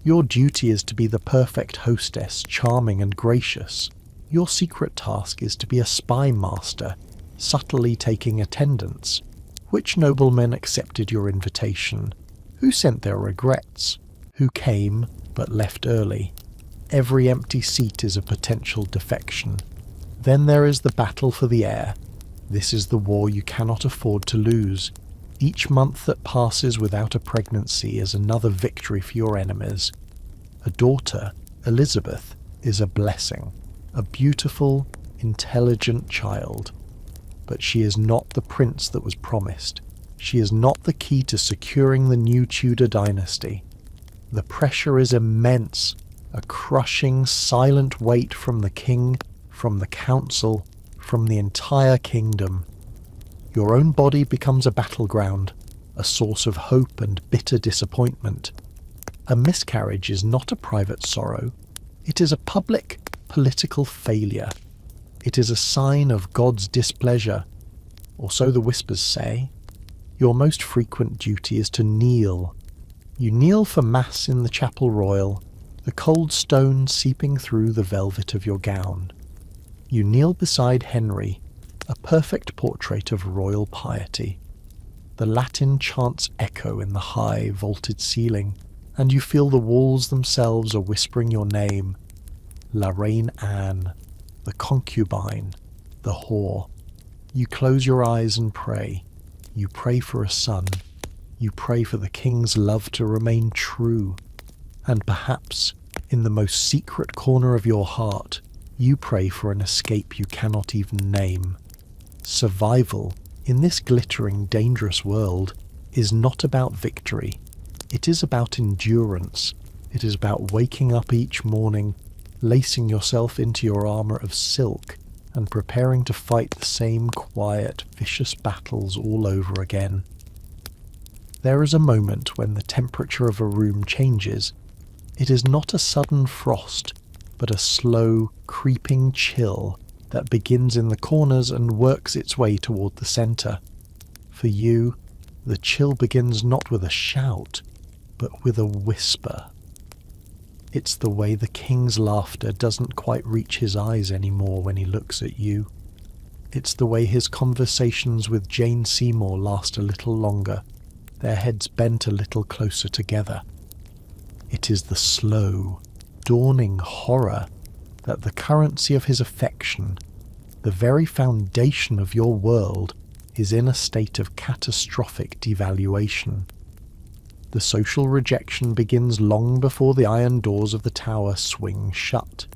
Your duty is to be the perfect hostess, charming and gracious. Your secret task is to be a spy master, subtly taking attendance. Which noblemen accepted your invitation? Who sent their regrets? Who came but left early? Every empty seat is a potential defection. Then there is the battle for the heir. This is the war you cannot afford to lose. Each month that passes without a pregnancy is another victory for your enemies. A daughter, Elizabeth, is a blessing, a beautiful, intelligent child. But she is not the prince that was promised. She is not the key to securing the new Tudor dynasty. The pressure is immense, a crushing, silent weight from the king, from the council, from the entire kingdom. Your own body becomes a battleground, a source of hope and bitter disappointment. A miscarriage is not a private sorrow. It is a public, political failure. It is a sign of God's displeasure, or so the whispers say. Your most frequent duty is to kneel. You kneel for Mass in the chapel royal, the cold stone seeping through the velvet of your gown. You kneel beside Henry, a perfect portrait of royal piety. The Latin chants echo in the high, vaulted ceiling, and you feel the walls themselves are whispering your name. La Reine Anne, the concubine, the whore. You close your eyes and pray. You pray for a son. You pray for the king's love to remain true. And perhaps, in the most secret corner of your heart, you pray for an escape you cannot even name. Survival, in this glittering, dangerous world, is not about victory. It is about endurance. It is about waking up each morning, lacing yourself into your armour of silk, and preparing to fight the same quiet, vicious battles all over again. There is a moment when the temperature of a room changes. It is not a sudden frost, but a slow, creeping chill that begins in the corners and works its way toward the centre. For you, the chill begins not with a shout, but with a whisper. It's the way the king's laughter doesn't quite reach his eyes anymore when he looks at you. It's the way his conversations with Jane Seymour last a little longer, their heads bent a little closer together. It is the slow, dawning horror that the currency of his affection, the very foundation of your world, is in a state of catastrophic devaluation. The social rejection begins long before the iron doors of the tower swing shut.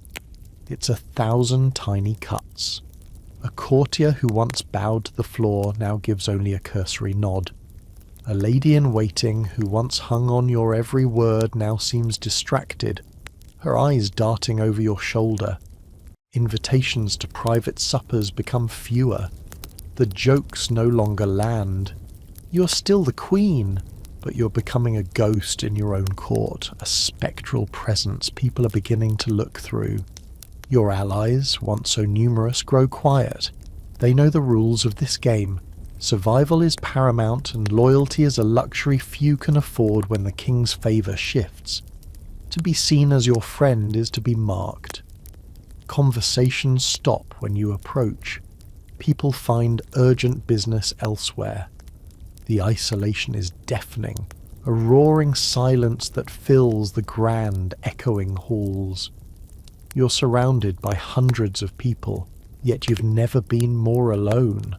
It's 1,000 tiny cuts. A courtier who once bowed to the floor now gives only a cursory nod. A lady-in-waiting who once hung on your every word now seems distracted, her eyes darting over your shoulder. Invitations to private suppers become fewer. The jokes no longer land. You're still the queen, but you're becoming a ghost in your own court, a spectral presence people are beginning to look through. Your allies, once so numerous, grow quiet. They know the rules of this game. Survival is paramount, and loyalty is a luxury few can afford when the king's favour shifts. To be seen as your friend is to be marked. Conversations stop when you approach. People find urgent business elsewhere. The isolation is deafening, a roaring silence that fills the grand, echoing halls. You're surrounded by hundreds of people, yet you've never been more alone.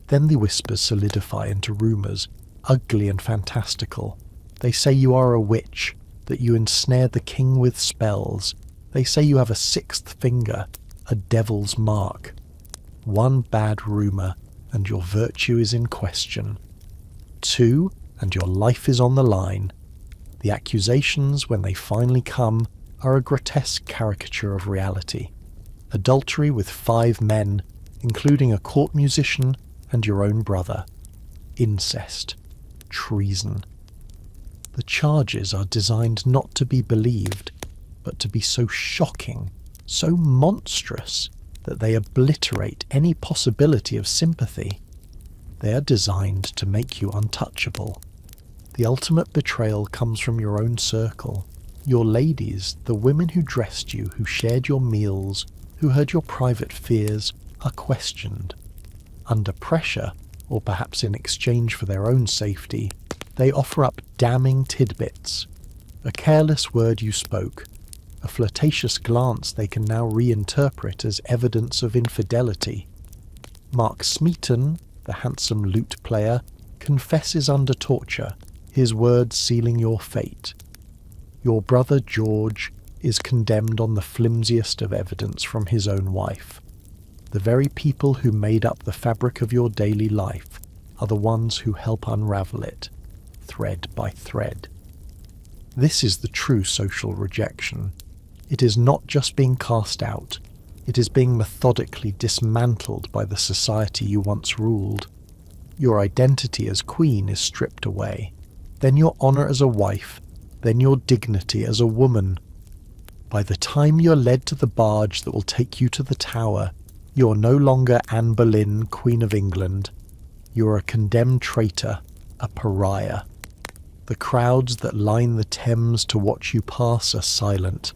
Then the whispers solidify into rumours, ugly and fantastical. They say you are a witch, that you ensnared the king with spells. They say you have a sixth finger, a devil's mark. One bad rumour, and your virtue is in question. 2, and your life is on the line. The accusations, when they finally come, are a grotesque caricature of reality. Adultery with 5 men, including a court musician and your own brother. Incest. Treason. The charges are designed not to be believed, but to be so shocking, so monstrous, that they obliterate any possibility of sympathy. They are designed to make you untouchable. The ultimate betrayal comes from your own circle. Your ladies, the women who dressed you, who shared your meals, who heard your private fears, are questioned. Under pressure, or perhaps in exchange for their own safety, they offer up damning tidbits. A careless word you spoke, a flirtatious glance they can now reinterpret as evidence of infidelity. Mark Smeaton, the handsome lute player, confesses under torture, his words sealing your fate. Your brother George is condemned on the flimsiest of evidence from his own wife. The very people who made up the fabric of your daily life are the ones who help unravel it, thread by thread. This is the true social rejection. It is not just being cast out, it is being methodically dismantled by the society you once ruled. Your identity as queen is stripped away, then your honour as a wife, then your dignity as a woman. By the time you're led to the barge that will take you to the Tower, you're no longer Anne Boleyn, Queen of England. You're a condemned traitor, a pariah. The crowds that line the Thames to watch you pass are silent.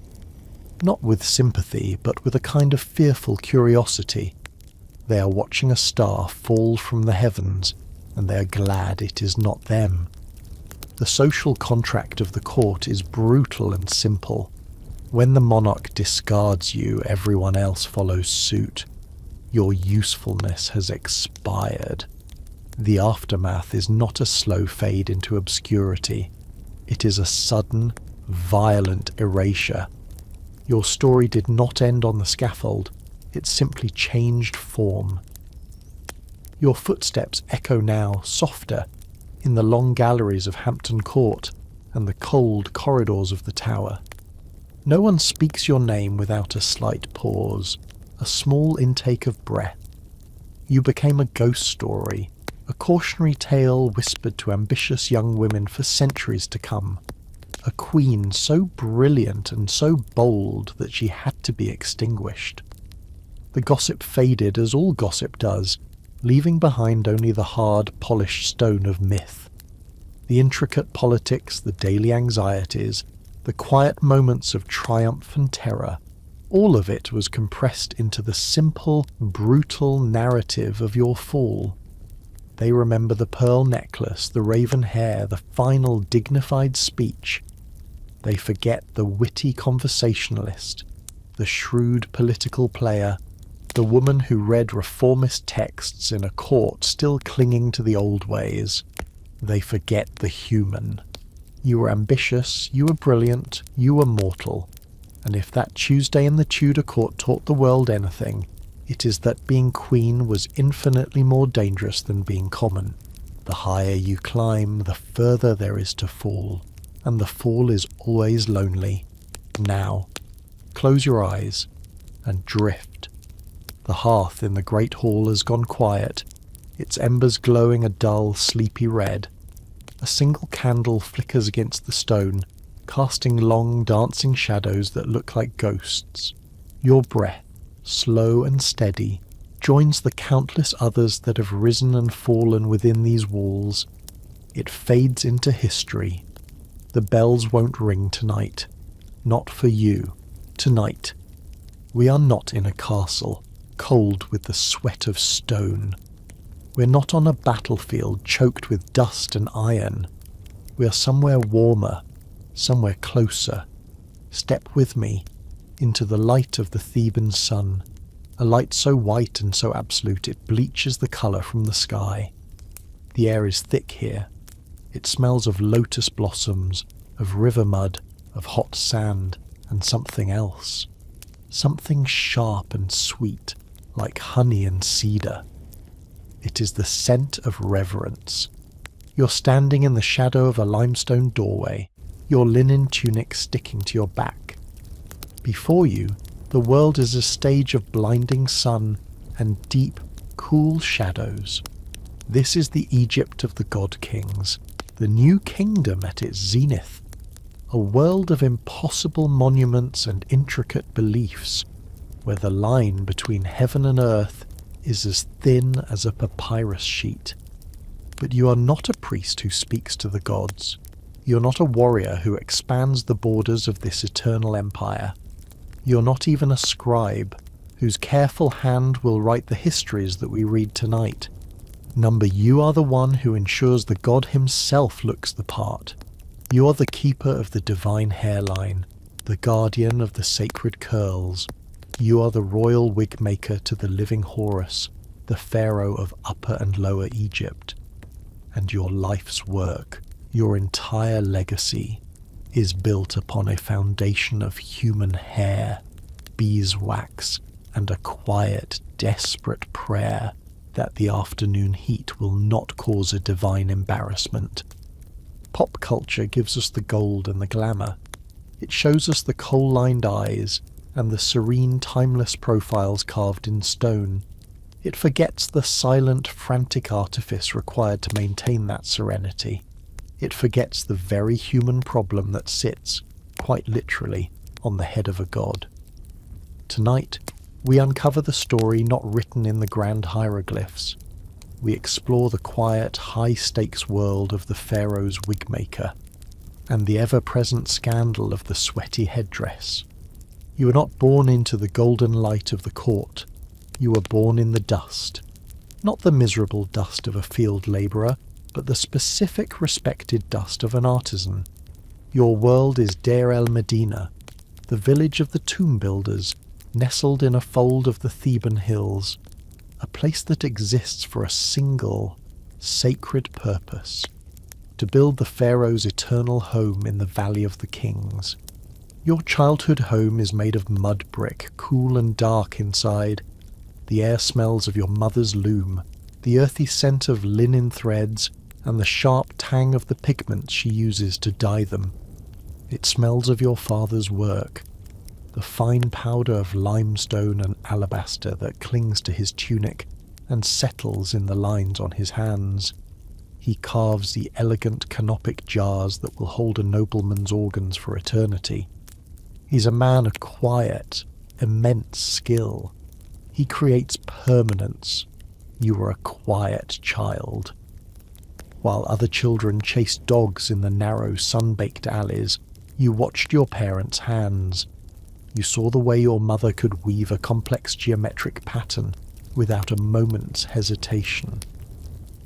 Not with sympathy, but with a kind of fearful curiosity. They are watching a star fall from the heavens, and they are glad it is not them. The social contract of the court is brutal and simple. When the monarch discards you, everyone else follows suit. Your usefulness has expired. The aftermath is not a slow fade into obscurity. It is a sudden, violent erasure. Your story did not end on the scaffold, it simply changed form. Your footsteps echo now, softer, in the long galleries of Hampton Court and the cold corridors of the Tower. No one speaks your name without a slight pause, a small intake of breath. You became a ghost story, a cautionary tale whispered to ambitious young women for centuries to come. A queen so brilliant and so bold that she had to be extinguished. The gossip faded as all gossip does, leaving behind only the hard, polished stone of myth. The intricate politics, the daily anxieties, the quiet moments of triumph and terror, all of it was compressed into the simple, brutal narrative of your fall. They remember the pearl necklace, the raven hair, the final dignified speech. They forget the witty conversationalist, the shrewd political player, the woman who read reformist texts in a court still clinging to the old ways. They forget the human. You were ambitious, you were brilliant, you were mortal. And if that Tuesday in the Tudor court taught the world anything, it is that being queen was infinitely more dangerous than being common. The higher you climb, the further there is to fall. And the fall is always lonely. Now, close your eyes and drift. The hearth in the great hall has gone quiet, its embers glowing a dull, sleepy red. A single candle flickers against the stone, casting long, dancing shadows that look like ghosts. Your breath, slow and steady, joins the countless others that have risen and fallen within these walls. It fades into history. The bells won't ring tonight. Not for you. Tonight. We are not in a castle, cold with the sweat of stone. We're not on a battlefield choked with dust and iron. We are somewhere warmer, somewhere closer. Step with me into the light of the Theban sun, a light so white and so absolute it bleaches the colour from the sky. The air is thick here. It smells of lotus blossoms, of river mud, of hot sand, and something else. Something sharp and sweet, like honey and cedar. It is the scent of reverence. You're standing in the shadow of a limestone doorway, your linen tunic sticking to your back. Before you, the world is a stage of blinding sun and deep, cool shadows. This is the Egypt of the god-kings, the new kingdom at its zenith. A world of impossible monuments and intricate beliefs, where the line between heaven and earth is as thin as a papyrus sheet. But you are not a priest who speaks to the gods. You're not a warrior who expands the borders of this eternal empire. You're not even a scribe, whose careful hand will write the histories that we read tonight. Number, you are the one who ensures the god himself looks the part. You are the keeper of the divine hairline, the guardian of the sacred curls. You are the royal wigmaker to the living Horus, the Pharaoh of Upper and Lower Egypt. And your life's work, your entire legacy, is built upon a foundation of human hair, beeswax, and a quiet, desperate prayer that the afternoon heat will not cause a divine embarrassment. Pop culture gives us the gold and the glamour. It shows us the coal-lined eyes and the serene, timeless profiles carved in stone. It forgets the silent, frantic artifice required to maintain that serenity. It forgets the very human problem that sits, quite literally, on the head of a god. Tonight, we uncover the story not written in the grand hieroglyphs. We explore the quiet, high-stakes world of the Pharaoh's Wigmaker, and the ever-present scandal of the sweaty headdress. You were not born into the golden light of the court. You were born in the dust. Not the miserable dust of a field labourer, but the specific respected dust of an artisan. Your world is Deir el-Medina, the village of the tomb builders, nestled in a fold of the Theban hills, a place that exists for a single, sacred purpose, to build the Pharaoh's eternal home in the Valley of the Kings. Your childhood home is made of mud brick, cool and dark inside. The air smells of your mother's loom, the earthy scent of linen threads, and the sharp tang of the pigments she uses to dye them. It smells of your father's work, the fine powder of limestone and alabaster that clings to his tunic and settles in the lines on his hands. He carves the elegant canopic jars that will hold a nobleman's organs for eternity. He's a man of quiet, immense skill. He creates permanence. You were a quiet child. While other children chased dogs in the narrow, sun-baked alleys, you watched your parents' hands. You saw the way your mother could weave a complex geometric pattern without a moment's hesitation.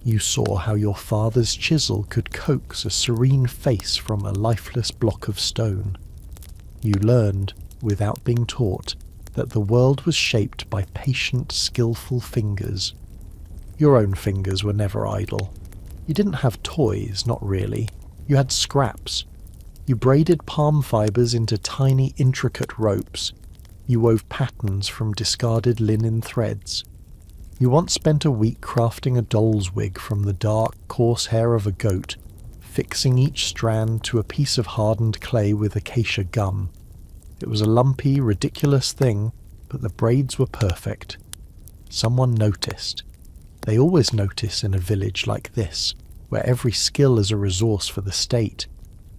You saw how your father's chisel could coax a serene face from a lifeless block of stone. You learned, without being taught, that the world was shaped by patient, skillful fingers. Your own fingers were never idle. You didn't have toys, not really. You had scraps. You braided palm fibres into tiny, intricate ropes. You wove patterns from discarded linen threads. You once spent a week crafting a doll's wig from the dark, coarse hair of a goat, fixing each strand to a piece of hardened clay with acacia gum. It was a lumpy, ridiculous thing, but the braids were perfect. Someone noticed. They always notice in a village like this. where every skill is a resource for the state.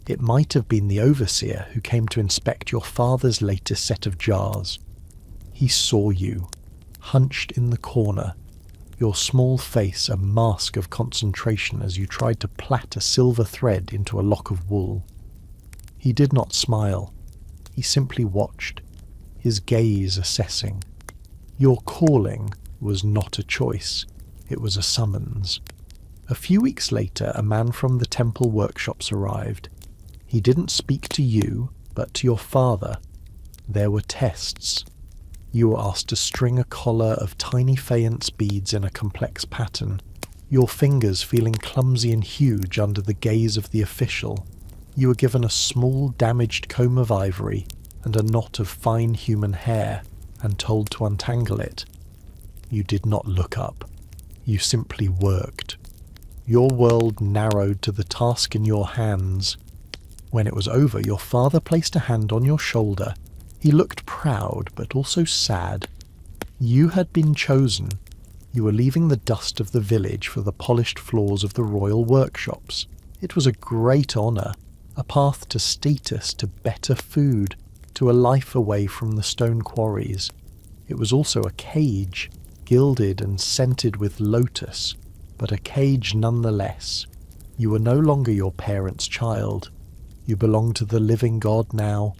It might have been the overseer who came to inspect your father's latest set of jars. He saw you, hunched in the corner, your small face a mask of concentration as you tried to plait a silver thread into a lock of wool. He did not smile. He simply watched, his gaze assessing. Your calling was not a choice. It was a summons. A few weeks later, a man from the temple workshops arrived. He didn't speak to you, but to your father. There were tests. You were asked to string a collar of tiny faience beads in a complex pattern, your fingers feeling clumsy and huge under the gaze of the official. You were given a small, damaged comb of ivory and a knot of fine human hair, and told to untangle it. You did not look up. You simply worked. Your world narrowed to the task in your hands. When it was over, your father placed a hand on your shoulder. He looked proud, but also sad. You had been chosen. You were leaving the dust of the village for the polished floors of the royal workshops. It was a great honour, a path to status, to better food, to a life away from the stone quarries. It was also a cage, gilded and scented with lotus, but a cage nonetheless. You were no longer your parents' child. You belonged to the living God now,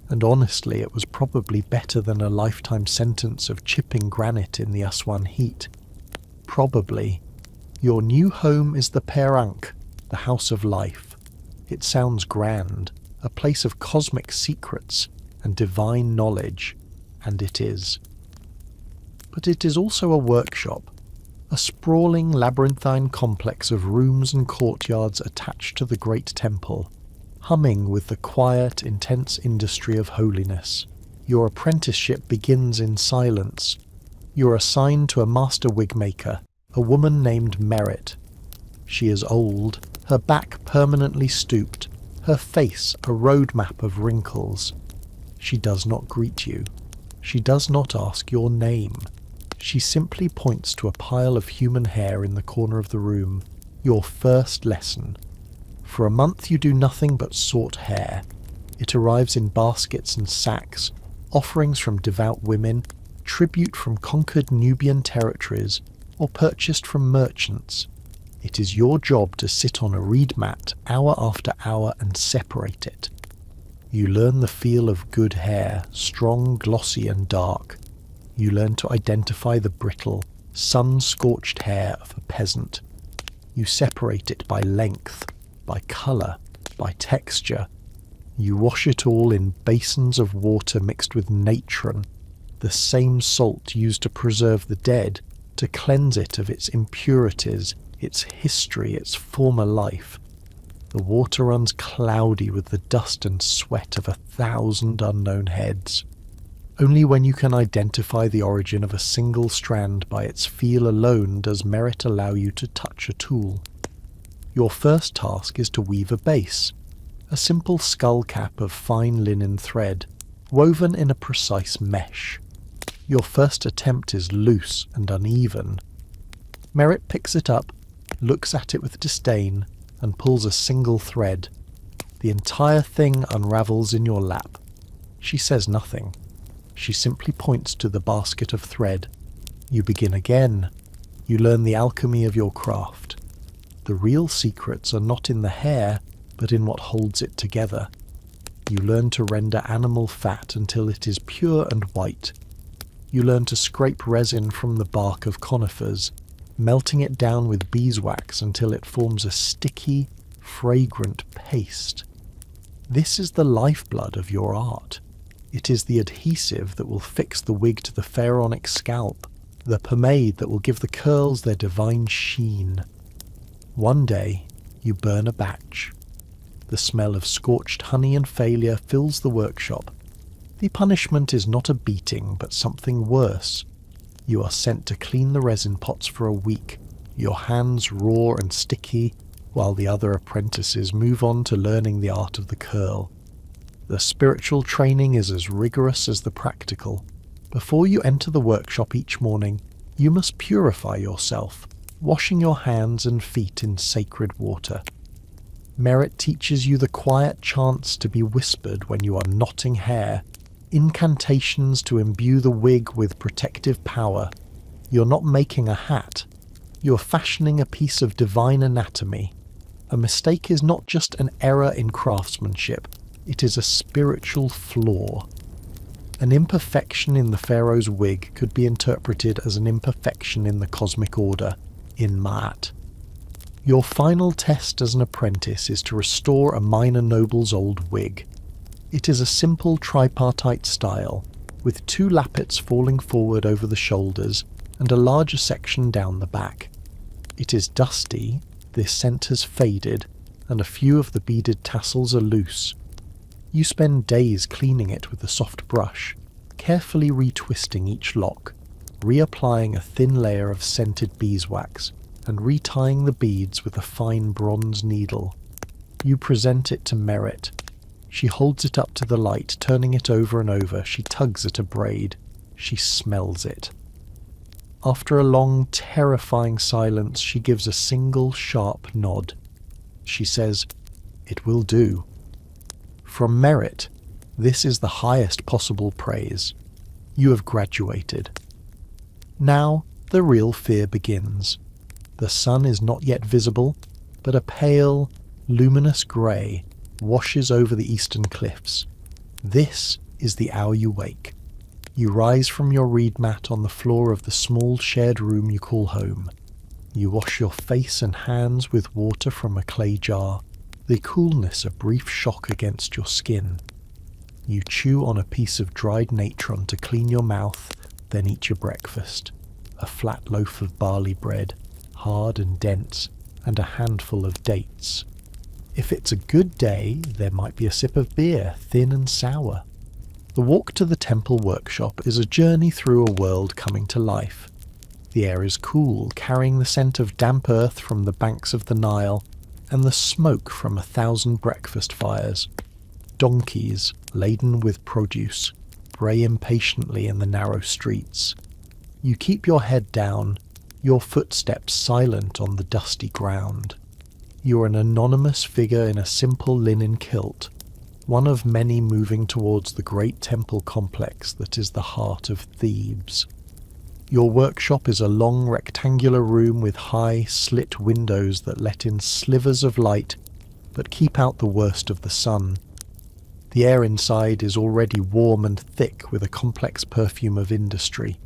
and honestly it was probably better than a lifetime sentence of chipping granite in the Aswan heat. Probably. Your new home is the Perank, the House of Life. It sounds grand, a place of cosmic secrets and divine knowledge, and it is. But it is also a workshop, a sprawling labyrinthine complex of rooms and courtyards attached to the great temple, humming with the quiet, intense industry of holiness. Your apprenticeship begins in silence. You're assigned to a master wigmaker, a woman named Merit. She is old, her back permanently stooped, her face a roadmap of wrinkles. She does not greet you. She does not ask your name. She simply points to a pile of human hair in the corner of the room, your first lesson. For a month you do nothing but sort hair. It arrives in baskets and sacks, offerings from devout women, tribute from conquered Nubian territories, or purchased from merchants. It is your job to sit on a reed mat hour after hour and separate it. You learn the feel of good hair, strong, glossy and dark. You learn to identify the brittle, sun-scorched hair of a peasant. You separate it by length, by colour, by texture. You wash it all in basins of water mixed with natron, the same salt used to preserve the dead, to cleanse it of its impurities, its history, its former life. The water runs cloudy with the dust and sweat of 1,000 unknown heads. Only when you can identify the origin of a single strand by its feel alone does merit allow you to touch a tool. Your first task is to weave a base, a simple skull cap of fine linen thread, woven in a precise mesh. Your first attempt is loose and uneven. Merit picks it up, looks at it with disdain, and pulls a single thread. The entire thing unravels in your lap. She says nothing. She simply points to the basket of thread. You begin again. You learn the alchemy of your craft. The real secrets are not in the hair, but in what holds it together. You learn to render animal fat until it is pure and white. You learn to scrape resin from the bark of conifers, melting it down with beeswax until it forms a sticky, fragrant paste. This is the lifeblood of your art. It is the adhesive that will fix the wig to the pharaonic scalp, the pomade that will give the curls their divine sheen. One day, you burn a batch. The smell of scorched honey and failure fills the workshop. The punishment is not a beating, but something worse. You are sent to clean the resin pots for a week, your hands raw and sticky, while the other apprentices move on to learning the art of the curl. The spiritual training is as rigorous as the practical. Before you enter the workshop each morning, you must purify yourself. washing your hands and feet in sacred water. Merit teaches you the quiet chants to be whispered when you are knotting hair, incantations to imbue the wig with protective power. You're not making a hat, you're fashioning a piece of divine anatomy. A mistake is not just an error in craftsmanship, it is a spiritual flaw. An imperfection in the Pharaoh's wig could be interpreted as an imperfection in the cosmic order, in Ma'at. Your final test as an apprentice is to restore a minor noble's old wig. It is a simple tripartite style, with 2 lappets falling forward over the shoulders and a larger section down the back. It is dusty, the scent has faded, and a few of the beaded tassels are loose. You spend days cleaning it with a soft brush, carefully retwisting each lock, reapplying a thin layer of scented beeswax, and retying the beads with a fine bronze needle. You present it to Merit. She holds it up to the light, turning it over and over. She tugs at a braid. She smells it. After a long, terrifying silence, she gives a single, sharp nod. She says, "It will do." From Merit, this is the highest possible praise. You have graduated. Now, the real fear begins. The sun is not yet visible, but a pale, luminous grey washes over the eastern cliffs. This is the hour you wake. You rise from your reed mat on the floor of the small shared room you call home. You wash your face and hands with water from a clay jar, the coolness a brief shock against your skin. You chew on a piece of dried natron to clean your mouth, then eat your breakfast. A flat loaf of barley bread, hard and dense, and a handful of dates. If it's a good day, there might be a sip of beer, thin and sour. The walk to the temple workshop is a journey through a world coming to life. The air is cool, carrying the scent of damp earth from the banks of the Nile, and the smoke from 1,000 breakfast fires. Donkeys, laden with produce, bray impatiently in the narrow streets. You keep your head down, your footsteps silent on the dusty ground. You are an anonymous figure in a simple linen kilt, one of many moving towards the great temple complex that is the heart of Thebes. Your workshop is a long rectangular room with high, slit windows that let in slivers of light, but keep out the worst of the sun. The air inside is already warm and thick with a complex perfume of industry.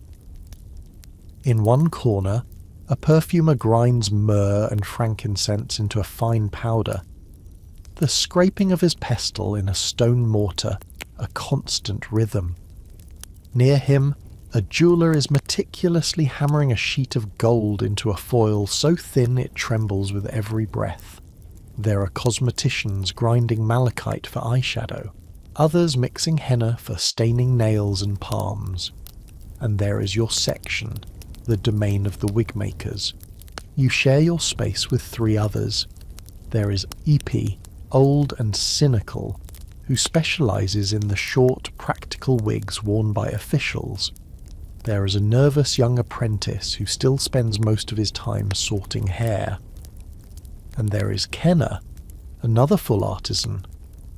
In one corner, a perfumer grinds myrrh and frankincense into a fine powder. The scraping of his pestle in a stone mortar, a constant rhythm. Near him, a jeweller is meticulously hammering a sheet of gold into a foil so thin it trembles with every breath. There are cosmeticians grinding malachite for eyeshadow, others mixing henna for staining nails and palms. And there is your section, the domain of the wigmakers. You share your space with 3 others. There is Epi, old and cynical, who specialises in the short, practical wigs worn by officials. There is a nervous young apprentice who still spends most of his time sorting hair. And there is Kenna, another full artisan,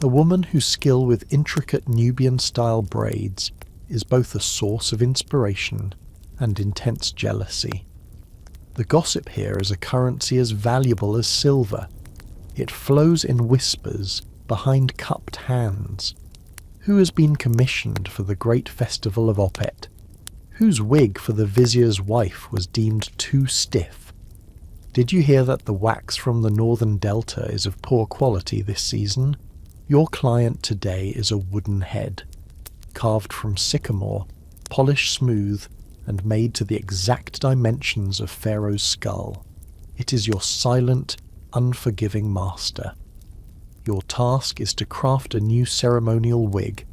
a woman whose skill with intricate Nubian-style braids is both a source of inspiration and intense jealousy. The gossip here is a currency as valuable as silver. It flows in whispers behind cupped hands. Who has been commissioned for the great festival of Opet? Whose wig for the vizier's wife was deemed too stiff? Did you hear that the wax from the northern delta is of poor quality this season? Your client today is a wooden head, carved from sycamore, polished smooth, and made to the exact dimensions of Pharaoh's skull. It is your silent, unforgiving master. Your task is to craft a new ceremonial wig,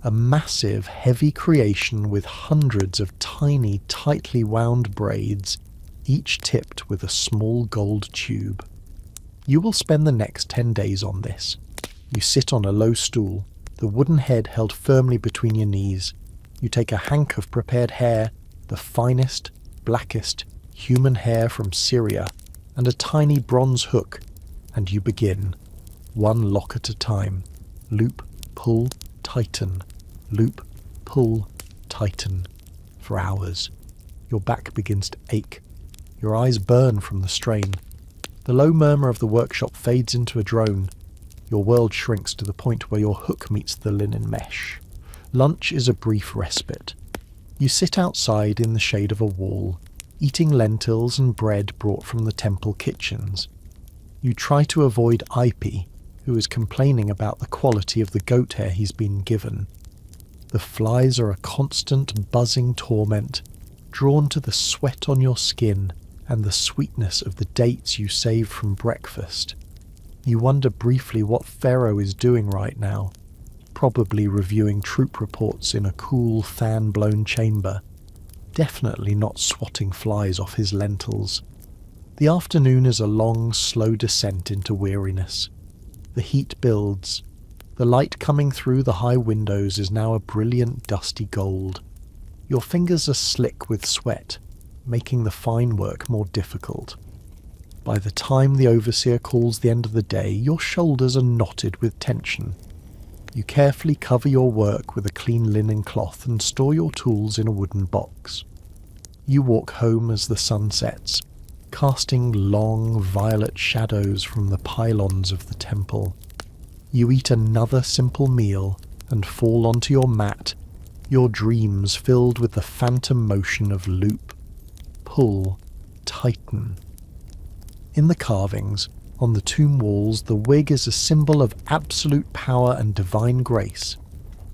a massive, heavy creation with hundreds of tiny, tightly wound braids, each tipped with a small gold tube. You will spend the next 10 days on this. You sit on a low stool, the wooden head held firmly between your knees. You take a hank of prepared hair, the finest, blackest, human hair from Syria, and a tiny bronze hook, and you begin, one lock at a time. Loop, pull, tighten. Loop, pull, tighten. For hours. Your back begins to ache. Your eyes burn from the strain. The low murmur of the workshop fades into a drone. Your world shrinks to the point where your hook meets the linen mesh. Lunch is a brief respite. You sit outside in the shade of a wall, eating lentils and bread brought from the temple kitchens. You try to avoid Ipe, who is complaining about the quality of the goat hair he's been given. The flies are a constant buzzing torment, drawn to the sweat on your skin and the sweetness of the dates you saved from breakfast. You wonder briefly what Pharaoh is doing right now, probably reviewing troop reports in a cool, fan-blown chamber. Definitely not swatting flies off his lentils. The afternoon is a long, slow descent into weariness. The heat builds. The light coming through the high windows is now a brilliant, dusty gold. Your fingers are slick with sweat, making the fine work more difficult. By the time the overseer calls the end of the day, your shoulders are knotted with tension. You carefully cover your work with a clean linen cloth and store your tools in a wooden box. You walk home as the sun sets, casting long, violet shadows from the pylons of the temple. You eat another simple meal and fall onto your mat, your dreams filled with the phantom motion of loop, pull, tighten. In the carvings, on the tomb walls, the wig is a symbol of absolute power and divine grace.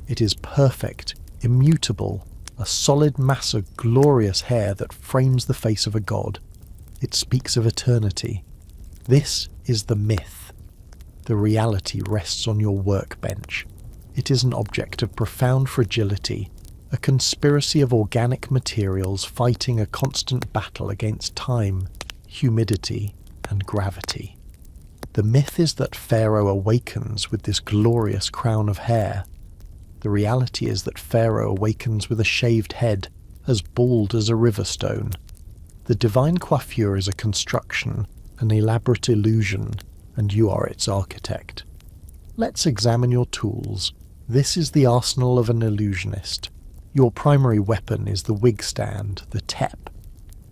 It is perfect, immutable, a solid mass of glorious hair that frames the face of a god. It speaks of eternity. This is the myth. The reality rests on your workbench. It is an object of profound fragility, a conspiracy of organic materials fighting a constant battle against time, humidity, and gravity. The myth is that Pharaoh awakens with this glorious crown of hair. The reality is that Pharaoh awakens with a shaved head, as bald as a river stone. The divine coiffure is a construction, an elaborate illusion, and you are its architect. Let's examine your tools. This is the arsenal of an illusionist. Your primary weapon is the wig stand, the tep.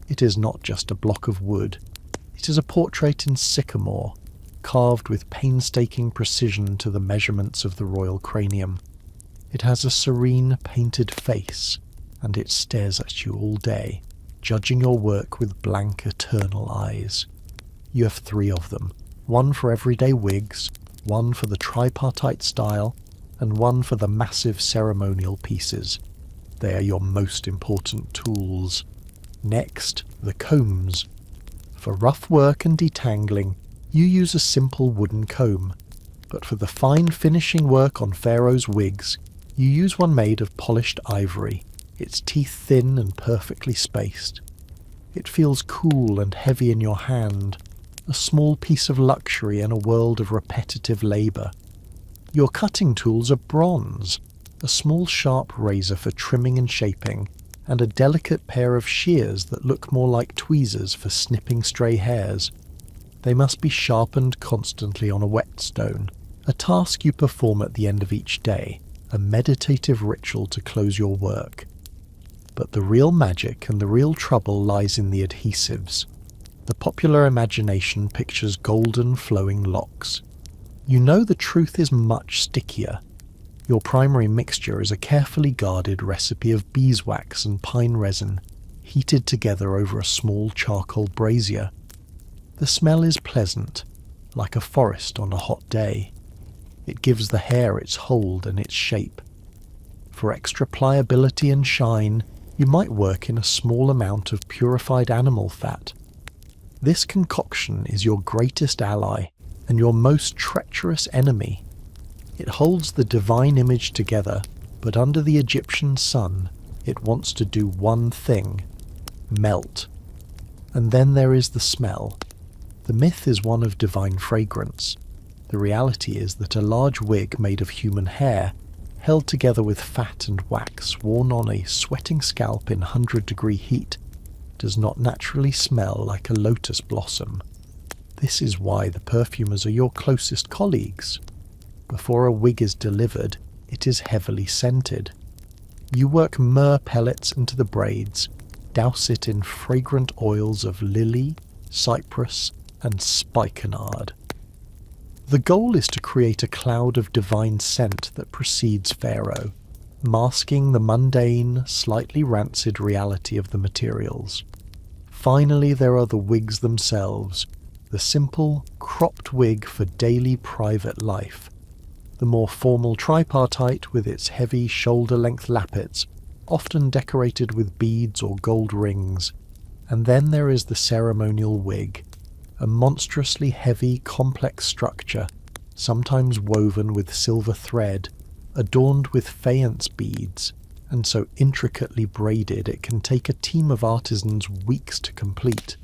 It is not just a block of wood. It is a portrait in sycamore, carved with painstaking precision to the measurements of the royal cranium. It has a serene, painted face, and it stares at you all day, judging your work with blank, eternal eyes. You have 3 of them, one for everyday wigs, one for the tripartite style, and one for the massive ceremonial pieces. They are your most important tools. Next, the combs. For rough work and detangling, you use a simple wooden comb, but for the fine finishing work on Pharaoh's wigs, you use one made of polished ivory, its teeth thin and perfectly spaced. It feels cool and heavy in your hand, a small piece of luxury in a world of repetitive labour. Your cutting tools are bronze, a small sharp razor for trimming and shaping, and a delicate pair of shears that look more like tweezers for snipping stray hairs. They must be sharpened constantly on a whetstone, a task you perform at the end of each day, a meditative ritual to close your work. But the real magic and the real trouble lies in the adhesives. The popular imagination pictures golden flowing locks. You know the truth is much stickier. Your primary mixture is a carefully guarded recipe of beeswax and pine resin, heated together over a small charcoal brazier. The smell is pleasant, like a forest on a hot day. It gives the hair its hold and its shape. For extra pliability and shine, you might work in a small amount of purified animal fat. This concoction is your greatest ally and your most treacherous enemy. It holds the divine image together, but under the Egyptian sun, it wants to do one thing: melt. And then there is the smell. The myth is one of divine fragrance. The reality is that a large wig made of human hair, held together with fat and wax worn on a sweating scalp in 100-degree heat, does not naturally smell like a lotus blossom. This is why the perfumers are your closest colleagues. Before a wig is delivered, it is heavily scented. You work myrrh pellets into the braids, douse it in fragrant oils of lily, cypress, and spikenard. The goal is to create a cloud of divine scent that precedes Pharaoh, masking the mundane, slightly rancid reality of the materials. Finally, there are the wigs themselves, the simple, cropped wig for daily private life. The more formal tripartite with its heavy shoulder-length lappets, often decorated with beads or gold rings. And then there is the ceremonial wig, a monstrously heavy, complex structure, sometimes woven with silver thread, adorned with faience beads, and so intricately braided it can take a team of artisans weeks to complete.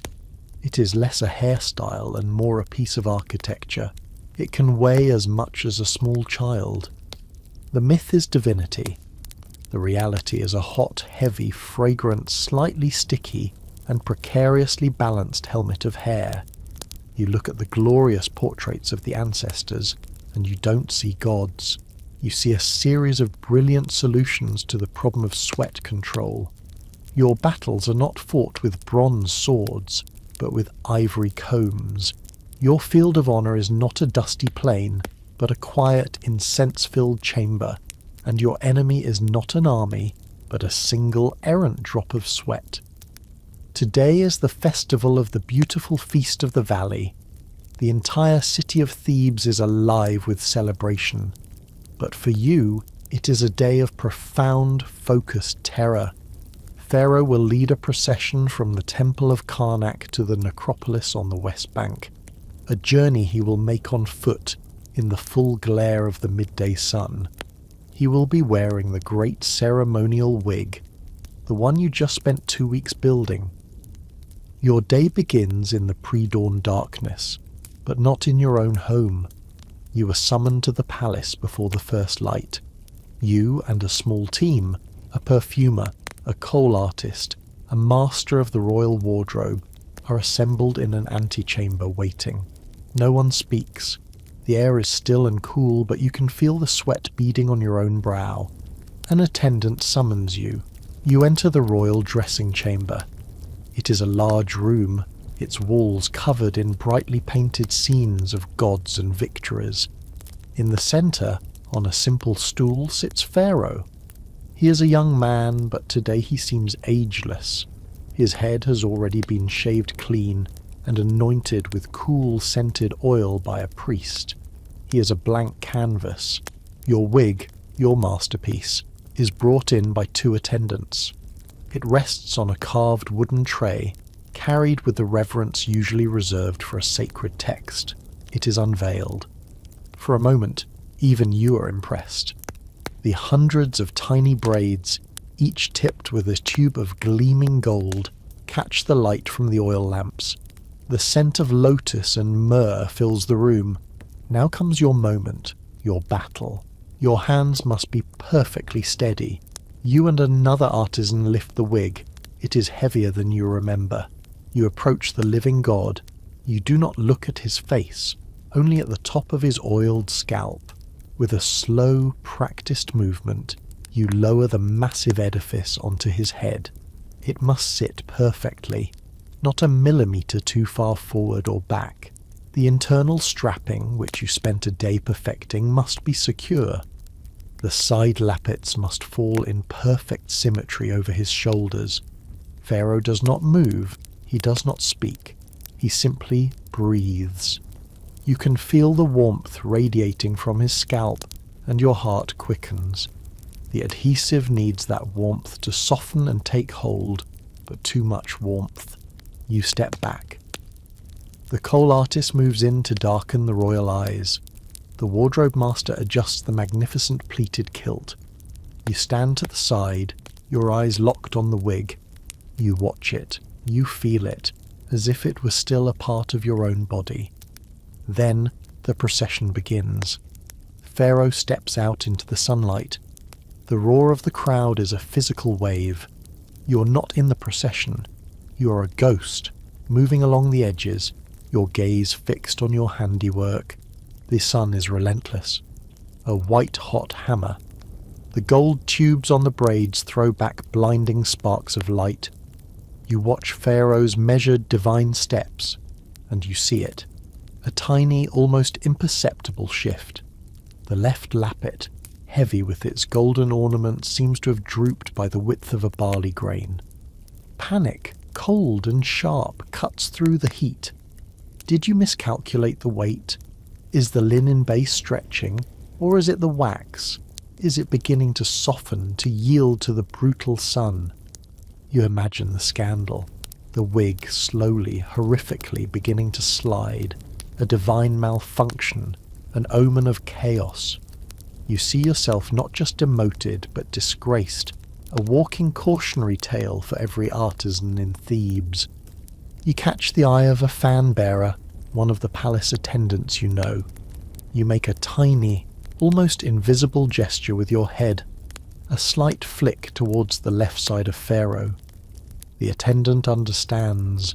It is less a hairstyle and more a piece of architecture. It can weigh as much as a small child. The myth is divinity. The reality is a hot, heavy, fragrant, slightly sticky, and precariously balanced helmet of hair. You look at the glorious portraits of the ancestors, and you don't see gods. You see a series of brilliant solutions to the problem of sweat control. Your battles are not fought with bronze swords, but with ivory combs. Your field of honour is not a dusty plain, but a quiet, incense-filled chamber, and your enemy is not an army, but a single errant drop of sweat. Today is the festival of the beautiful Feast of the Valley. The entire city of Thebes is alive with celebration. But for you, it is a day of profound, focused terror. Pharaoh will lead a procession from the Temple of Karnak to the necropolis on the west bank, a journey he will make on foot in the full glare of the midday sun. He will be wearing the great ceremonial wig, the one you just spent 2 weeks building. Your day begins in the pre-dawn darkness, but not in your own home. You are summoned to the palace before the first light. You and a small team, a perfumer, a coal artist, a master of the royal wardrobe, are assembled in an antechamber waiting. No one speaks. The air is still and cool, but you can feel the sweat beading on your own brow. An attendant summons you. You enter the royal dressing chamber. It is a large room, its walls covered in brightly painted scenes of gods and victories. In the centre, on a simple stool, sits Pharaoh. He is a young man, but today he seems ageless. His head has already been shaved clean and anointed with cool scented oil by a priest. He is a blank canvas. Your wig, your masterpiece, is brought in by 2 attendants. It rests on a carved wooden tray, carried with the reverence usually reserved for a sacred text. It is unveiled. For a moment, even you are impressed. The hundreds of tiny braids, each tipped with a tube of gleaming gold, catch the light from the oil lamps. The scent of lotus and myrrh fills the room. Now comes your moment, your battle. Your hands must be perfectly steady. You and another artisan lift the wig. It is heavier than you remember. You approach the living god. You do not look at his face, only at the top of his oiled scalp. With a slow, practiced movement, you lower the massive edifice onto his head. It must sit perfectly, not a millimetre too far forward or back. The internal strapping, which you spent a day perfecting, must be secure. The side lappets must fall in perfect symmetry over his shoulders. Pharaoh does not move, he does not speak, he simply breathes. You can feel the warmth radiating from his scalp, and your heart quickens. The adhesive needs that warmth to soften and take hold, but too much warmth. You step back. The coal artist moves in to darken the royal eyes. The wardrobe master adjusts the magnificent pleated kilt. You stand to the side, your eyes locked on the wig. You watch it, you feel it, as if it was still a part of your own body. Then the procession begins. Pharaoh steps out into the sunlight. The roar of the crowd is a physical wave. You're not in the procession. You are a ghost, moving along the edges, your gaze fixed on your handiwork. The sun is relentless. A white-hot hammer. The gold tubes on the braids throw back blinding sparks of light. You watch Pharaoh's measured divine steps, and you see it. A tiny, almost imperceptible shift. The left lappet, heavy with its golden ornament, seems to have drooped by the width of a barley grain. Panic, cold and sharp, cuts through the heat. Did you miscalculate the weight? Is the linen base stretching, or is it the wax? Is it beginning to soften, to yield to the brutal sun? You imagine the scandal, the wig slowly, horrifically beginning to slide, a divine malfunction, an omen of chaos. You see yourself not just demoted, but disgraced, a walking cautionary tale for every artisan in Thebes. You catch the eye of a fan-bearer, one of the palace attendants you know. You make a tiny, almost invisible gesture with your head, a slight flick towards the left side of Pharaoh. The attendant understands.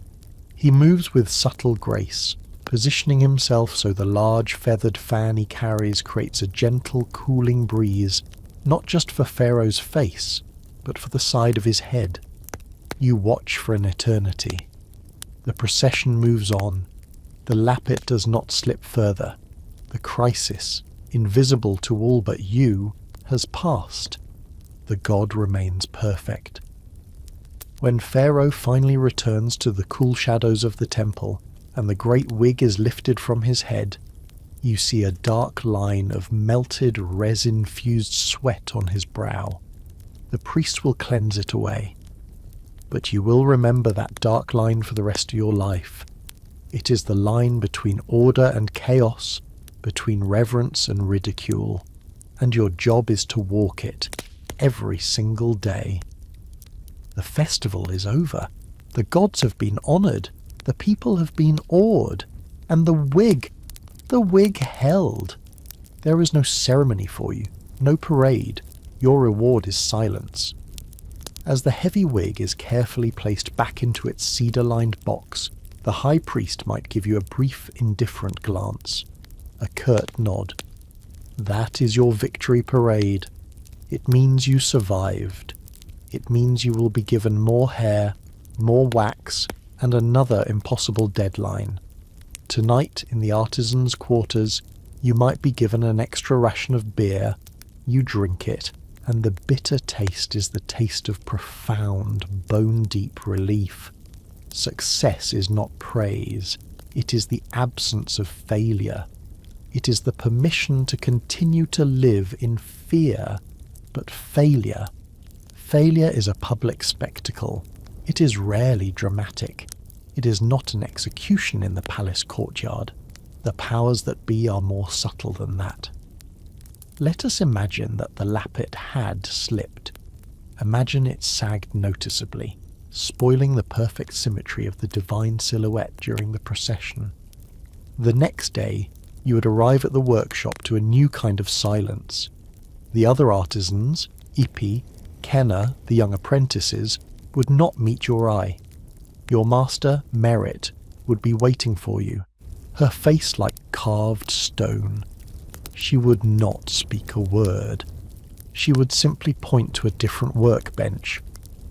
He moves with subtle grace, positioning himself so the large feathered fan he carries creates a gentle, cooling breeze, not just for Pharaoh's face, but for the side of his head. You watch for an eternity. The procession moves on. The lappet does not slip further. The crisis, invisible to all but you, has passed. The god remains perfect. When Pharaoh finally returns to the cool shadows of the temple, and the great wig is lifted from his head, you see a dark line of melted resin-fused sweat on his brow. The priest will cleanse it away. But you will remember that dark line for the rest of your life. It is the line between order and chaos, between reverence and ridicule, and your job is to walk it, every single day. The festival is over. The gods have been honoured. The people have been awed. And the wig held. There is no ceremony for you, no parade. Your reward is silence. As the heavy wig is carefully placed back into its cedar-lined box, the high priest might give you a brief, indifferent glance, a curt nod. That is your victory parade. It means you survived. It means you will be given more hair, more wax, and another impossible deadline. Tonight, in the artisans' quarters, you might be given an extra ration of beer. You drink it, and the bitter taste is the taste of profound, bone-deep relief. Success is not praise. It is the absence of failure. It is the permission to continue to live in fear. But failure is a public spectacle. It is rarely dramatic. It is not an execution in the palace courtyard. The powers that be are more subtle than that. Let us imagine that the lappet had slipped. Imagine it sagged noticeably, spoiling the perfect symmetry of the divine silhouette during the procession. The next day, you would arrive at the workshop to a new kind of silence. The other artisans, Ipi, Kenna, the young apprentices, would not meet your eye. Your master, Merit, would be waiting for you, her face like carved stone. She would not speak a word. She would simply point to a different workbench,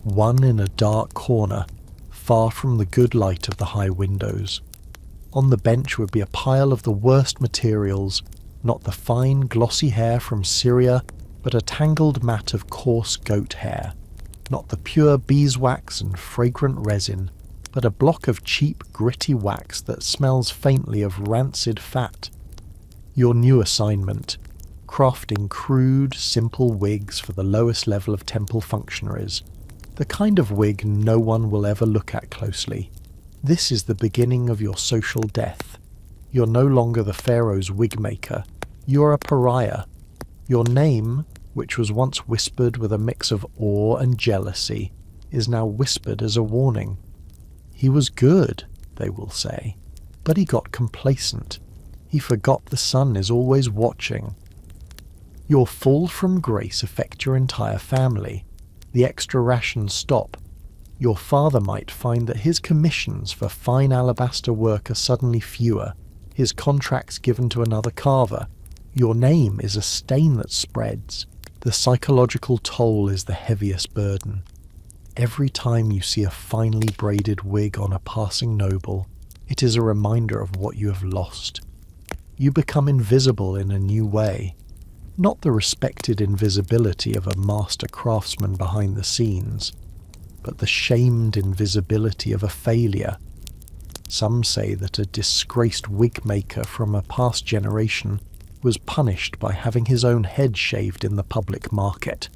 one in a dark corner, far from the good light of the high windows. On the bench would be a pile of the worst materials, not the fine, glossy hair from Syria, but a tangled mat of coarse goat hair. Not the pure beeswax and fragrant resin, but a block of cheap, gritty wax that smells faintly of rancid fat. Your new assignment: crafting crude, simple wigs for the lowest level of temple functionaries, the kind of wig no one will ever look at closely. This is the beginning of your social death. You're no longer the Pharaoh's Wigmaker. You're a pariah. Your name, which was once whispered with a mix of awe and jealousy, is now whispered as a warning. He was good, they will say, but he got complacent. He forgot the sun is always watching. Your fall from grace affect your entire family. The extra rations stop. Your father might find that his commissions for fine alabaster work are suddenly fewer, his contracts given to another carver. Your name is a stain that spreads. The psychological toll is the heaviest burden. Every time you see a finely braided wig on a passing noble, it is a reminder of what you have lost. You become invisible in a new way. Not the respected invisibility of a master craftsman behind the scenes, but the shamed invisibility of a failure. Some say that a disgraced wigmaker from a past generation was punished by having his own head shaved in the public market,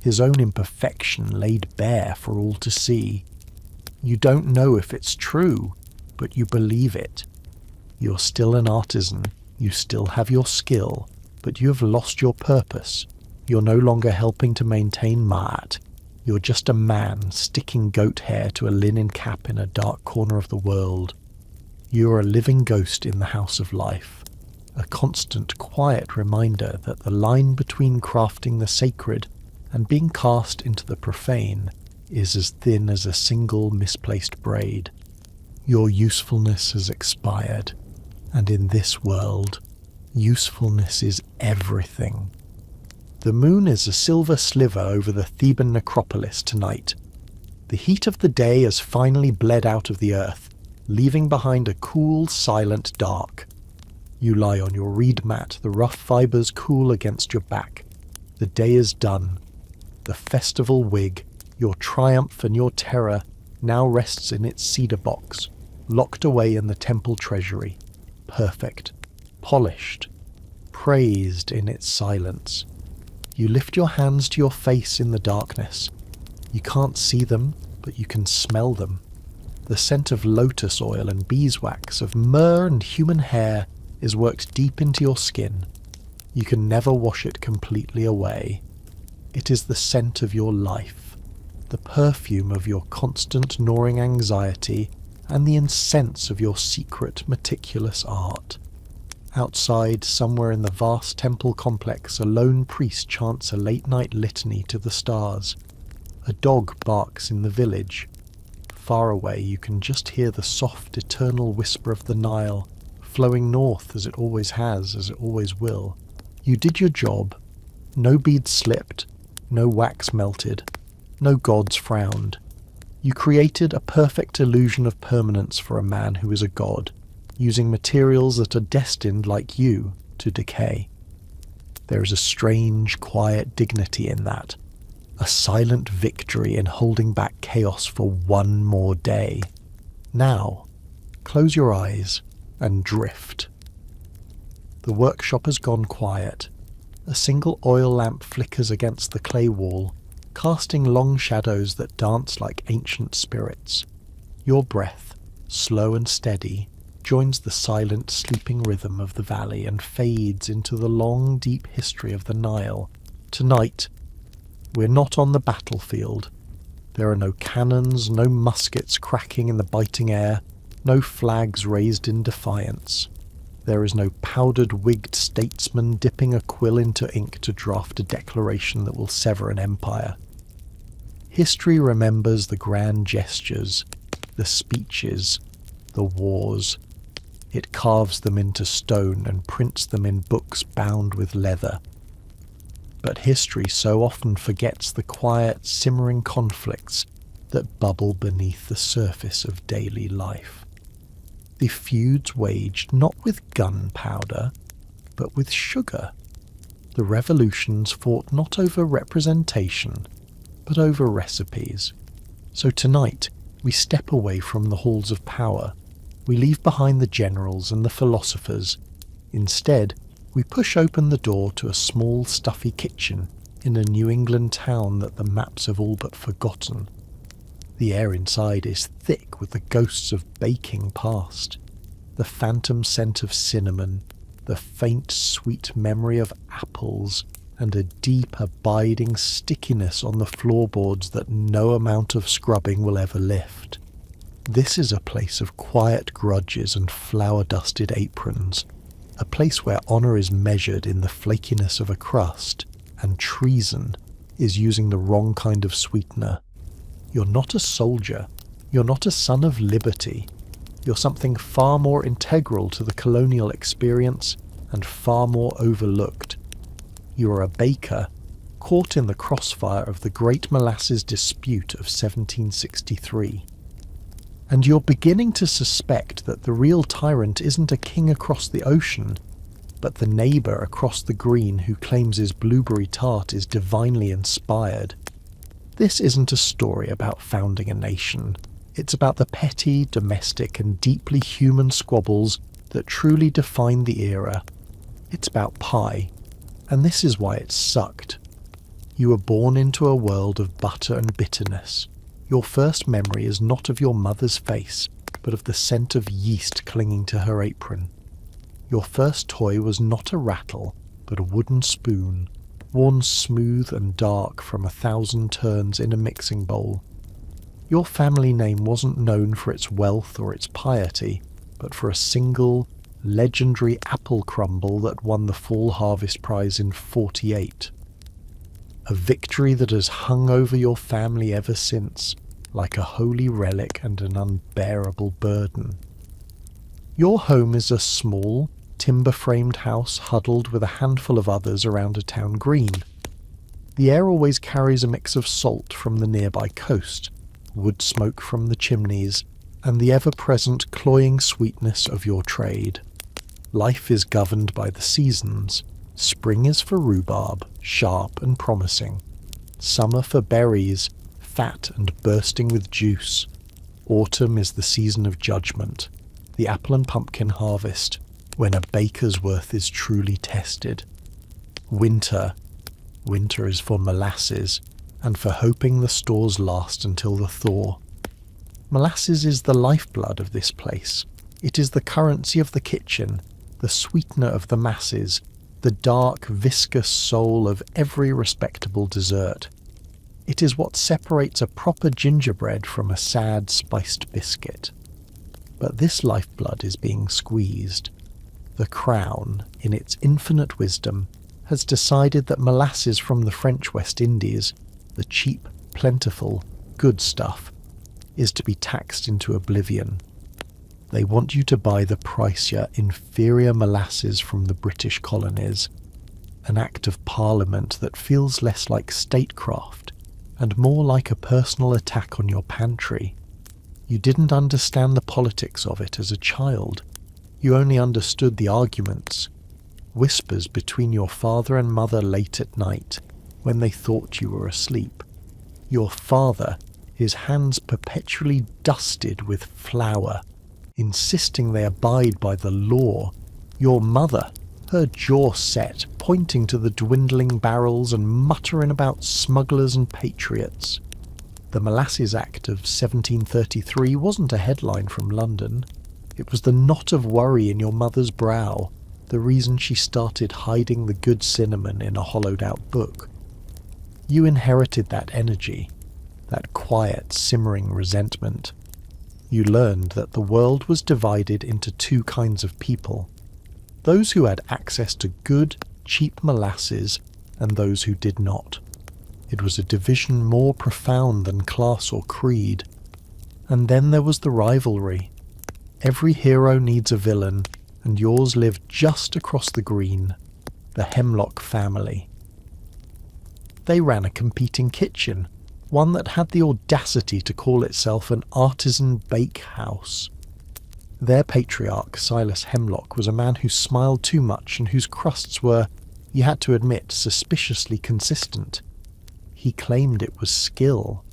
his own imperfection laid bare for all to see. You don't know if it's true, but you believe it. You're still an artisan, you still have your skill, but you have lost your purpose. You're no longer helping to maintain Ma'at. You're just a man sticking goat hair to a linen cap in a dark corner of the world. You are a living ghost in the house of life, a constant, quiet reminder that the line between crafting the sacred and being cast into the profane is as thin as a single misplaced braid. Your usefulness has expired, and in this world, usefulness is everything. The moon is a silver sliver over the Theban necropolis tonight. The heat of the day has finally bled out of the earth, leaving behind a cool, silent dark. You lie on your reed mat, the rough fibres cool against your back. The day is done. The festival wig, your triumph and your terror, now rests in its cedar box, locked away in the temple treasury, perfect, polished, praised in its silence. You lift your hands to your face in the darkness. You can't see them, but you can smell them. The scent of lotus oil and beeswax, of myrrh and human hair, is worked deep into your skin. You can never wash it completely away. It is the scent of your life, the perfume of your constant gnawing anxiety, and the incense of your secret, meticulous art. Outside, somewhere in the vast temple complex, a lone priest chants a late-night litany to the stars. A dog barks in the village. Far away, you can just hear the soft, eternal whisper of the Nile, flowing north as it always has, as it always will. You did your job. No beads slipped, no wax melted, no gods frowned. You created a perfect illusion of permanence for a man who is a god, using materials that are destined, like you, to decay. There is a strange, quiet dignity in that, a silent victory in holding back chaos for one more day. Now, close your eyes and drift. The workshop has gone quiet. A single oil lamp flickers against the clay wall, casting long shadows that dance like ancient spirits. Your breath, slow and steady, joins the silent, sleeping rhythm of the valley and fades into the long, deep history of the Nile. Tonight, we're not on the battlefield. There are no cannons, no muskets cracking in the biting air, no flags raised in defiance. There is no powdered-wigged statesman dipping a quill into ink to draft a declaration that will sever an empire. History remembers the grand gestures, the speeches, the wars. It carves them into stone and prints them in books bound with leather. But history so often forgets the quiet, simmering conflicts that bubble beneath the surface of daily life. The feuds waged not with gunpowder, but with sugar. The revolutions fought not over representation, but over recipes. So tonight, we step away from the halls of power. We leave behind the generals and the philosophers. Instead, we push open the door to a small, stuffy kitchen in a New England town that the maps have all but forgotten. The air inside is thick with the ghosts of baking past, the phantom scent of cinnamon, the faint, sweet memory of apples, and a deep, abiding stickiness on the floorboards that no amount of scrubbing will ever lift. This is a place of quiet grudges and flour-dusted aprons, a place where honour is measured in the flakiness of a crust, and treason is using the wrong kind of sweetener. You're not a soldier. You're not a son of liberty. You're something far more integral to the colonial experience and far more overlooked. You are a baker, caught in the crossfire of the Great Molasses Dispute of 1763. And you're beginning to suspect that the real tyrant isn't a king across the ocean, but the neighbour across the green who claims his blueberry tart is divinely inspired. This isn't a story about founding a nation. It's about the petty, domestic and deeply human squabbles that truly define the era. It's about pie, and this is why it sucked. You were born into a world of butter and bitterness. Your first memory is not of your mother's face, but of the scent of yeast clinging to her apron. Your first toy was not a rattle, but a wooden spoon, worn smooth and dark from 1,000 turns in a mixing bowl. Your family name wasn't known for its wealth or its piety, but for a single, legendary apple crumble that won the Fall Harvest Prize in '48. A victory that has hung over your family ever since, like a holy relic and an unbearable burden. Your home is a small, timber-framed house huddled with a handful of others around a town green. The air always carries a mix of salt from the nearby coast, wood smoke from the chimneys, and the ever-present cloying sweetness of your trade. Life is governed by the seasons. Spring is for rhubarb, sharp and promising. Summer for berries, fat and bursting with juice. Autumn is the season of judgment, the apple and pumpkin harvest, when a baker's worth is truly tested. Winter is for molasses, and for hoping the stores last until the thaw. Molasses is the lifeblood of this place. It is the currency of the kitchen, the sweetener of the masses, the dark, viscous soul of every respectable dessert. It is what separates a proper gingerbread from a sad, spiced biscuit. But this lifeblood is being squeezed. The Crown, in its infinite wisdom, has decided that molasses from the French West Indies, the cheap, plentiful, good stuff, is to be taxed into oblivion. They want you to buy the pricier, inferior molasses from the British colonies, an act of parliament that feels less like statecraft and more like a personal attack on your pantry. You didn't understand the politics of it as a child. You only understood the arguments, whispers between your father and mother late at night when they thought you were asleep. Your father, his hands perpetually dusted with flour, insisting they abide by the law. Your mother, her jaw set, pointing to the dwindling barrels and muttering about smugglers and patriots. The Molasses Act of 1733 wasn't a headline from London. It was the knot of worry in your mother's brow, the reason she started hiding the good cinnamon in a hollowed-out book. You inherited that energy, that quiet, simmering resentment. You learned that the world was divided into two kinds of people: those who had access to good, cheap molasses and those who did not. It was a division more profound than class or creed. And then there was the rivalry. Every hero needs a villain, and yours lived just across the green, the Hemlock family. They ran a competing kitchen, one that had the audacity to call itself an artisan bakehouse. Their patriarch, Silas Hemlock, was a man who smiled too much and whose crusts were, you had to admit, suspiciously consistent. He claimed it was skill.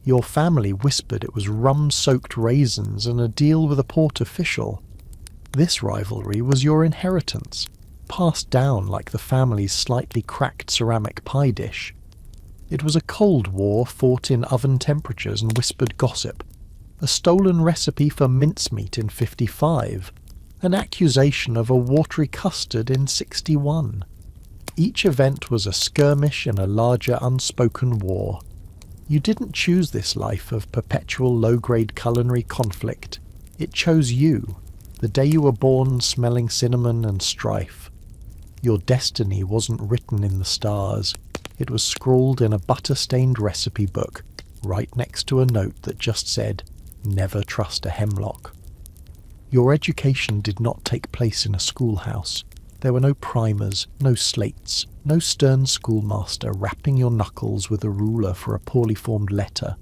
Your family whispered it was rum-soaked raisins and a deal with a port official. This rivalry was your inheritance, passed down like the family's slightly cracked ceramic pie dish. It was a cold war fought in oven temperatures and whispered gossip, a stolen recipe for mincemeat in '55, an accusation of a watery custard in '61. Each event was a skirmish in a larger unspoken war. You didn't choose this life of perpetual low-grade culinary conflict. It chose you, the day you were born smelling cinnamon and strife. Your destiny wasn't written in the stars. It was scrawled in a butter-stained recipe book, right next to a note that just said, "Never trust a hemlock." Your education did not take place in a schoolhouse. There were no primers, no slates, no stern schoolmaster rapping your knuckles with a ruler for a poorly formed letter.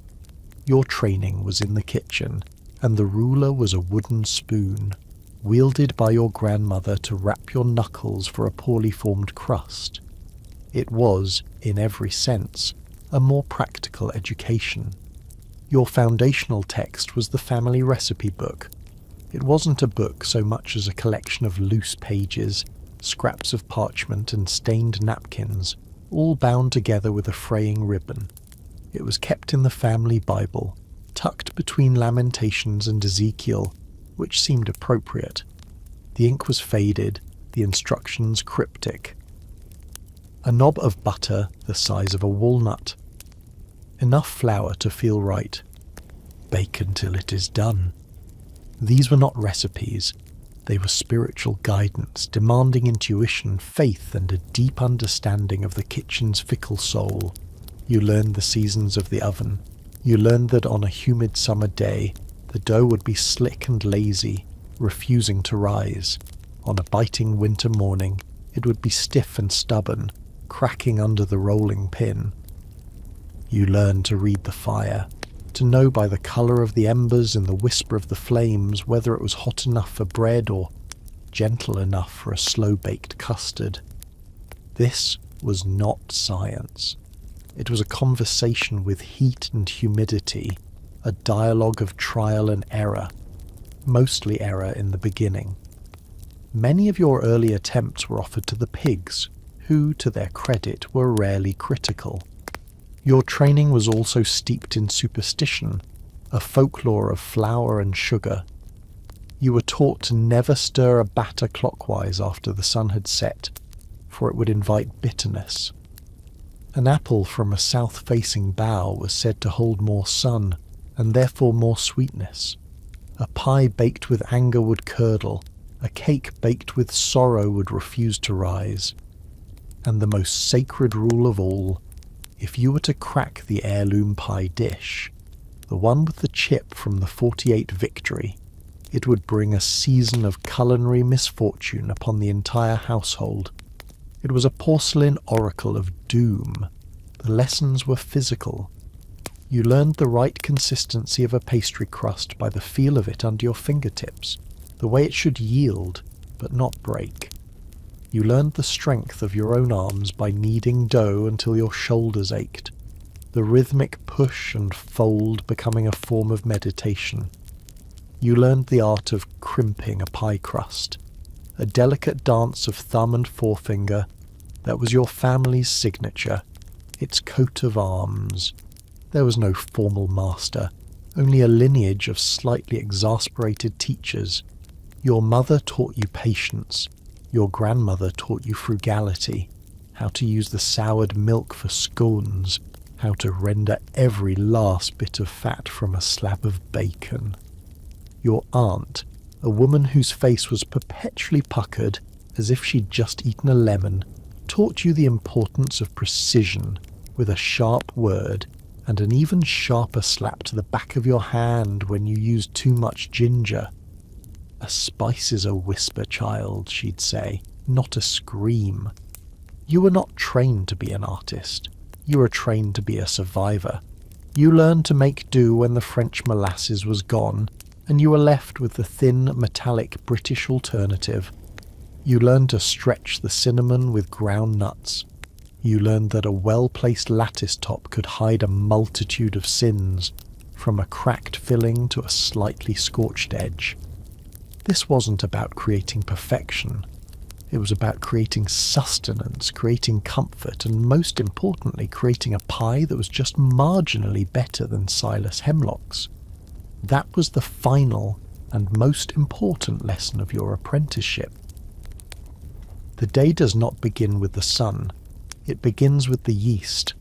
Your training was in the kitchen, and the ruler was a wooden spoon, wielded by your grandmother to rap your knuckles for a poorly formed crust. It was, in every sense, a more practical education. Your foundational text was the family recipe book. It wasn't a book so much as a collection of loose pages, scraps of parchment and stained napkins, all bound together with a fraying ribbon. It was kept in the family Bible, tucked between Lamentations and Ezekiel, which seemed appropriate. The ink was faded, the instructions cryptic. A knob of butter the size of a walnut. Enough flour to feel right. Bake until it is done. These were not recipes. They were spiritual guidance, demanding intuition, faith, and a deep understanding of the kitchen's fickle soul. You learned the seasons of the oven. You learned that on a humid summer day, the dough would be slick and lazy, refusing to rise. On a biting winter morning, it would be stiff and stubborn, cracking under the rolling pin. You learned to read the fire, to know by the colour of the embers and the whisper of the flames whether it was hot enough for bread or gentle enough for a slow-baked custard. This was not science. It was a conversation with heat and humidity, a dialogue of trial and error, mostly error in the beginning. Many of your early attempts were offered to the pigs, who, to their credit, were rarely critical. Your training was also steeped in superstition, a folklore of flour and sugar. You were taught to never stir a batter clockwise after the sun had set, for it would invite bitterness. An apple from a south-facing bough was said to hold more sun, and therefore more sweetness. A pie baked with anger would curdle, a cake baked with sorrow would refuse to rise. And the most sacred rule of all, if you were to crack the heirloom pie dish, the one with the chip from the 48 victory, it would bring a season of culinary misfortune upon the entire household. It was a porcelain oracle of doom. The lessons were physical. You learned the right consistency of a pastry crust by the feel of it under your fingertips, the way it should yield, but not break. You learned the strength of your own arms by kneading dough until your shoulders ached, the rhythmic push and fold becoming a form of meditation. You learned the art of crimping a pie crust, a delicate dance of thumb and forefinger that was your family's signature, its coat of arms. There was no formal master, only a lineage of slightly exasperated teachers. Your mother taught you patience. Your grandmother taught you frugality, how to use the soured milk for scones, how to render every last bit of fat from a slab of bacon. Your aunt, a woman whose face was perpetually puckered as if she'd just eaten a lemon, taught you the importance of precision with a sharp word and an even sharper slap to the back of your hand when you used too much ginger. "A spice is a whisper, child," she'd say, "not a scream." You were not trained to be an artist. You were trained to be a survivor. You learned to make do when the French molasses was gone, and you were left with the thin, metallic British alternative. You learned to stretch the cinnamon with ground nuts. You learned that a well-placed lattice top could hide a multitude of sins, from a cracked filling to a slightly scorched edge. This wasn't about creating perfection. It was about creating sustenance, creating comfort, and most importantly, creating a pie that was just marginally better than Silas Hemlock's. That was the final and most important lesson of your apprenticeship. The day does not begin with the sun. It begins with the yeast.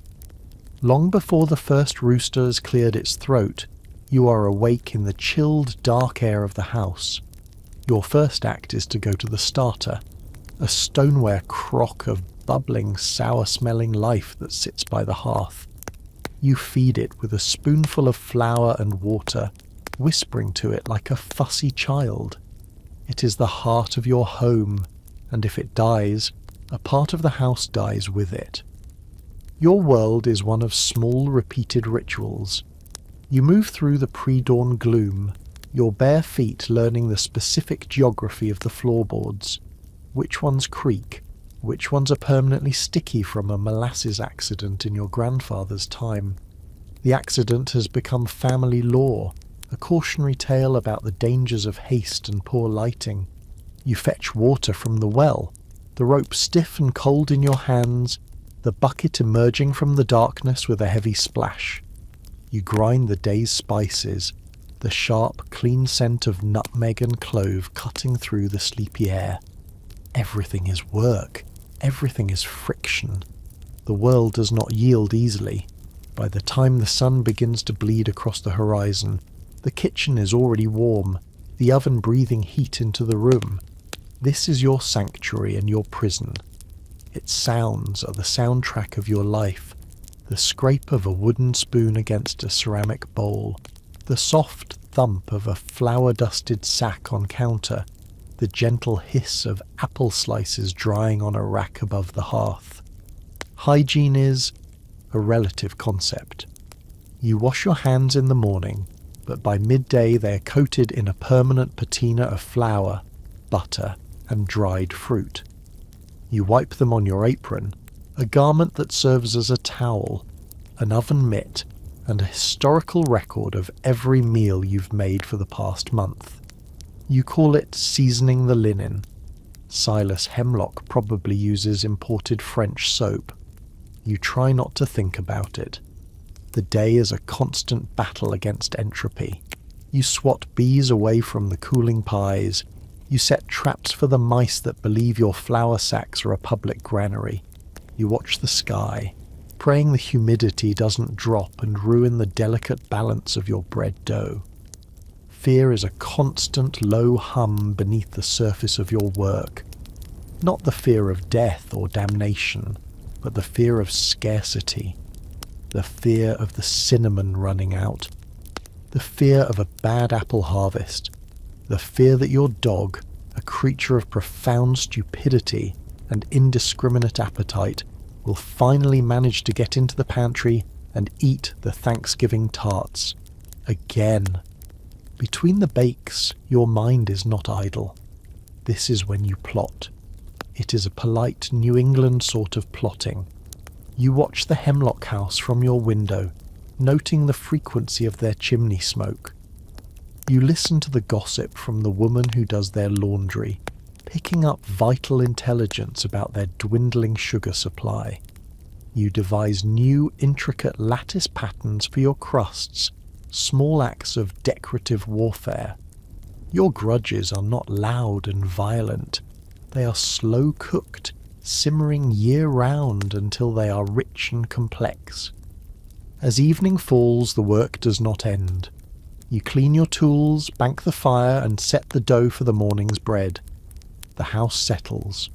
Long before the first rooster has cleared its throat, you are awake in the chilled, dark air of the house. Your first act is to go to the starter, a stoneware crock of bubbling, sour-smelling life that sits by the hearth. You feed it with a spoonful of flour and water, whispering to it like a fussy child. It is the heart of your home, and if it dies, a part of the house dies with it. Your world is one of small repeated rituals. You move through the pre-dawn gloom, your bare feet learning the specific geography of the floorboards. Which ones creak, which ones are permanently sticky from a molasses accident in your grandfather's time. The accident has become family lore, a cautionary tale about the dangers of haste and poor lighting. You fetch water from the well, the rope stiff and cold in your hands, the bucket emerging from the darkness with a heavy splash. You grind the day's spices, the sharp, clean scent of nutmeg and clove cutting through the sleepy air. Everything is work, everything is friction. The world does not yield easily. By the time the sun begins to bleed across the horizon, the kitchen is already warm, the oven breathing heat into the room. This is your sanctuary and your prison. Its sounds are the soundtrack of your life. The scrape of a wooden spoon against a ceramic bowl, the soft thump of a flour-dusted sack on counter, the gentle hiss of apple slices drying on a rack above the hearth. Hygiene is a relative concept. You wash your hands in the morning, but by midday they are coated in a permanent patina of flour, butter, and dried fruit. You wipe them on your apron, a garment that serves as a towel, an oven mitt, and a historical record of every meal you've made for the past month. You call it seasoning the linen. Silas Hemlock probably uses imported French soap. You try not to think about it. The day is a constant battle against entropy. You swat bees away from the cooling pies. You set traps for the mice that believe your flour sacks are a public granary. You watch the sky, praying the humidity doesn't drop and ruin the delicate balance of your bread dough. Fear is a constant low hum beneath the surface of your work. Not the fear of death or damnation, but the fear of scarcity. The fear of the cinnamon running out. The fear of a bad apple harvest. The fear that your dog, a creature of profound stupidity and indiscriminate appetite, will finally manage to get into the pantry and eat the Thanksgiving tarts. Again. Between the bakes, your mind is not idle. This is when you plot. It is a polite New England sort of plotting. You watch the Hemlock house from your window, noting the frequency of their chimney smoke. You listen to the gossip from the woman who does their laundry, picking up vital intelligence about their dwindling sugar supply. You devise new, intricate lattice patterns for your crusts, small acts of decorative warfare. Your grudges are not loud and violent. They are slow-cooked, simmering year-round until they are rich and complex. As evening falls, the work does not end. You clean your tools, bank the fire, and set the dough for the morning's bread. The house settles.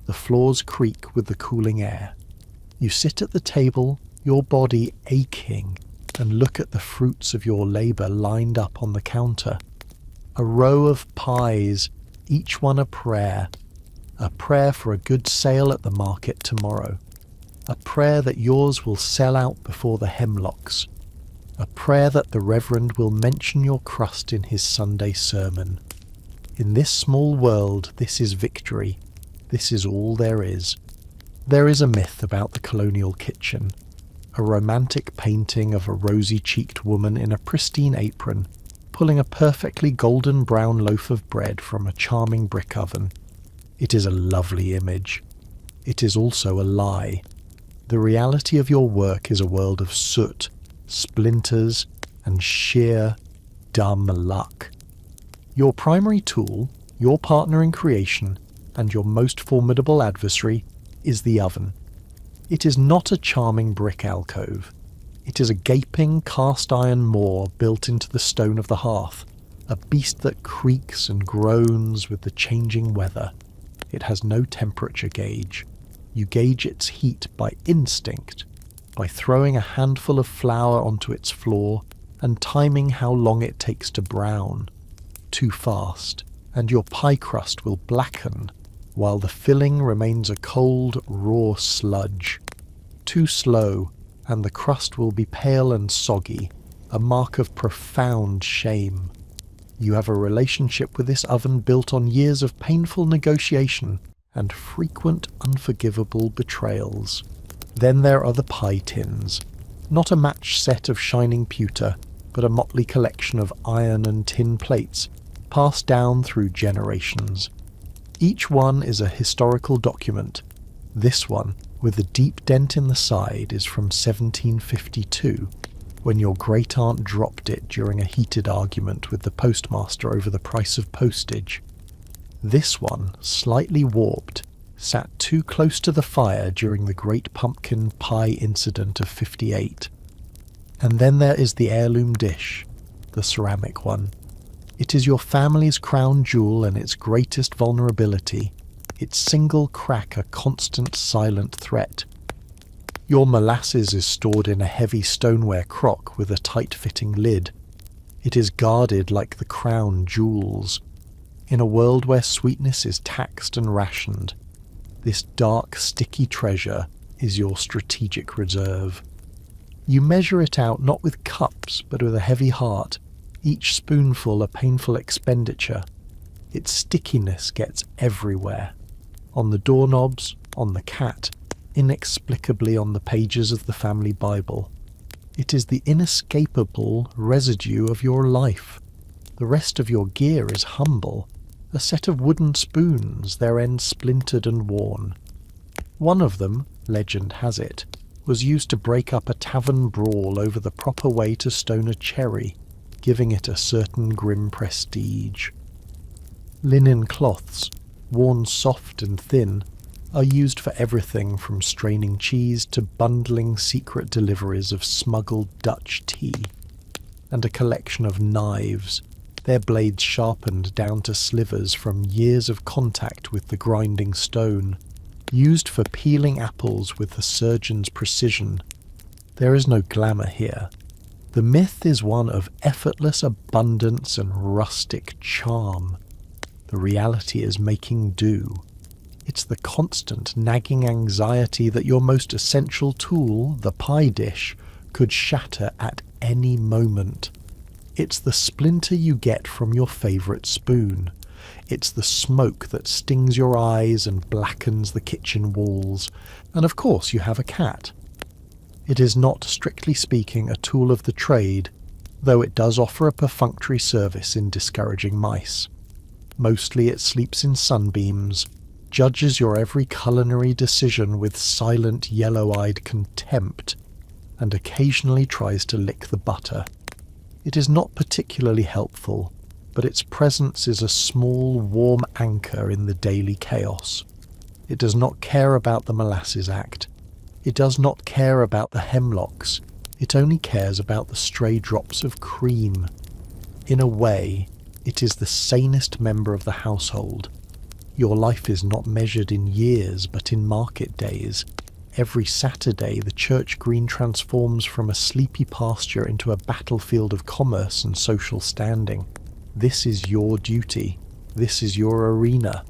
The floors creak with the cooling air. You sit at the table, your body aching, and look at the fruits of your labour lined up on the counter. A row of pies, each one a prayer for a good sale at the market tomorrow, a prayer that yours will sell out before the Hemlocks, a prayer that the Reverend will mention your crust in his Sunday sermon. In this small world, this is victory. This is all there is. There is a myth about the colonial kitchen, a romantic painting of a rosy-cheeked woman in a pristine apron, pulling a perfectly golden brown loaf of bread from a charming brick oven. It is a lovely image. It is also a lie. The reality of your work is a world of soot, splinters, and sheer, dumb luck. Your primary tool, your partner in creation, and your most formidable adversary is the oven. It is not a charming brick alcove. It is a gaping cast-iron maw built into the stone of the hearth, a beast that creaks and groans with the changing weather. It has no temperature gauge. You gauge its heat by instinct. by throwing a handful of flour onto its floor and timing how long it takes to brown. Too fast, and your pie crust will blacken, while the filling remains a cold, raw sludge. Too slow, and the crust will be pale and soggy, a mark of profound shame. You have a relationship with this oven built on years of painful negotiation and frequent unforgivable betrayals. Then there are the pie tins, not a matched set of shining pewter, but a motley collection of iron and tin plates, passed down through generations. Each one is a historical document. This one, with a deep dent in the side, is from 1752, when your great-aunt dropped it during a heated argument with the postmaster over the price of postage. This one, slightly warped, sat too close to the fire during the Great Pumpkin Pie incident of 58. And then there is the heirloom dish, the ceramic one. It is your family's crown jewel and its greatest vulnerability, its single crack a constant silent threat. Your molasses is stored in a heavy stoneware crock with a tight-fitting lid. It is guarded like the crown jewels. In a world where sweetness is taxed and rationed, this dark, sticky treasure is your strategic reserve. You measure it out not with cups, but with a heavy heart, each spoonful a painful expenditure. Its stickiness gets everywhere. On the doorknobs, on the cat, inexplicably on the pages of the family Bible. It is the inescapable residue of your life. The rest of your gear is humble, a set of wooden spoons, their ends splintered and worn. One of them, legend has it, was used to break up a tavern brawl over the proper way to stone a cherry, giving it a certain grim prestige. Linen cloths, worn soft and thin, are used for everything from straining cheese to bundling secret deliveries of smuggled Dutch tea. And a collection of knives, their blades sharpened down to slivers from years of contact with the grinding stone, used for peeling apples with the surgeon's precision. There is no glamour here. The myth is one of effortless abundance and rustic charm. The reality is making do. It's the constant nagging anxiety that your most essential tool, the pie dish, could shatter at any moment. It's the splinter you get from your favourite spoon. It's the smoke that stings your eyes and blackens the kitchen walls. And of course you have a cat. It is not, strictly speaking, a tool of the trade, though it does offer a perfunctory service in discouraging mice. Mostly it sleeps in sunbeams, judges your every culinary decision with silent yellow-eyed contempt, and occasionally tries to lick the butter. It is not particularly helpful, but its presence is a small, warm anchor in the daily chaos. It does not care about the Molasses Act. It does not care about the hemlocks. It only cares about the stray drops of cream. In a way, it is the sanest member of the household. Your life is not measured in years, but in market days. Every Saturday, the church green transforms from a sleepy pasture into a battlefield of commerce and social standing. This is your duty. This is your arena.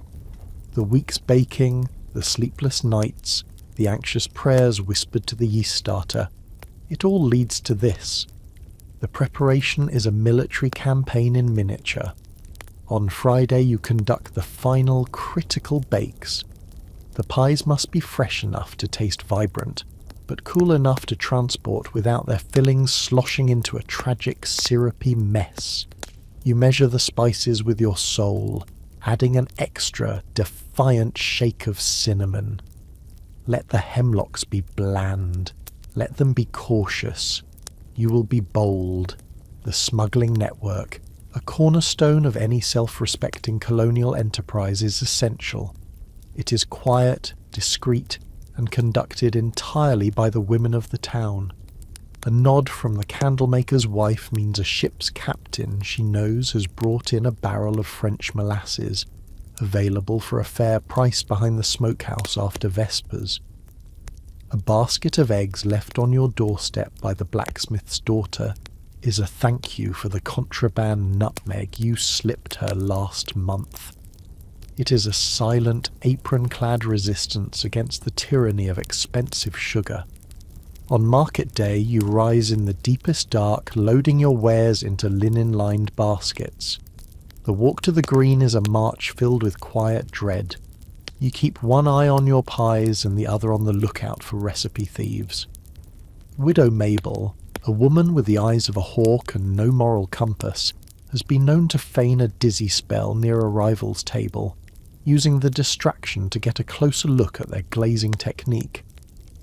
The week's baking, the sleepless nights, the anxious prayers whispered to the yeast starter. It all leads to this. The preparation is a military campaign in miniature. On Friday you conduct the final critical bakes. The pies must be fresh enough to taste vibrant, but cool enough to transport without their fillings sloshing into a tragic syrupy mess. You measure the spices with your soul, adding an extra, defiant shake of cinnamon. Let the hemlocks be bland. Let them be cautious. You will be bold. The smuggling network, a cornerstone of any self-respecting colonial enterprise, is essential. It is quiet, discreet, and conducted entirely by the women of the town. A nod from the candlemaker's wife means a ship's captain she knows has brought in a barrel of French molasses, available for a fair price behind the smokehouse after Vespers. A basket of eggs left on your doorstep by the blacksmith's daughter is a thank you for the contraband nutmeg you slipped her last month. It is a silent, apron-clad resistance against the tyranny of expensive sugar. On market day, you rise in the deepest dark, loading your wares into linen-lined baskets. The walk to the green is a march filled with quiet dread. You keep one eye on your pies and the other on the lookout for recipe thieves. Widow Mabel, a woman with the eyes of a hawk and no moral compass, has been known to feign a dizzy spell near a rival's table, using the distraction to get a closer look at their glazing technique.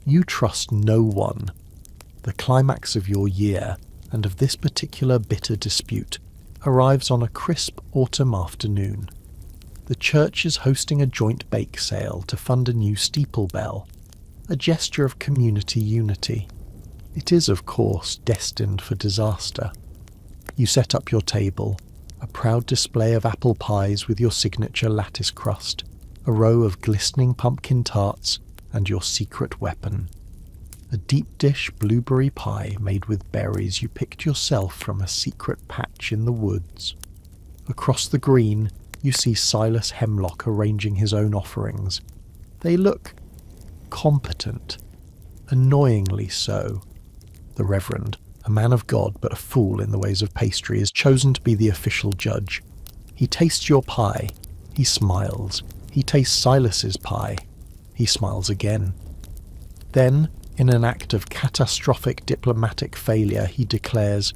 You trust no one. The climax of your year, and of this particular bitter dispute, arrives on a crisp autumn afternoon. The church is hosting a joint bake sale to fund a new steeple bell, a gesture of community unity. It is, of course, destined for disaster. You set up your table, a proud display of apple pies with your signature lattice crust, a row of glistening pumpkin tarts, and your secret weapon. A deep dish blueberry pie made with berries you picked yourself from a secret patch in the woods. Across the green, you see Silas Hemlock arranging his own offerings. They look competent, annoyingly so. The Reverend, a man of God but a fool in the ways of pastry, is chosen to be the official judge. He tastes your pie. He smiles. He tastes Silas's pie. He smiles again. Then, in an act of catastrophic diplomatic failure, he declares,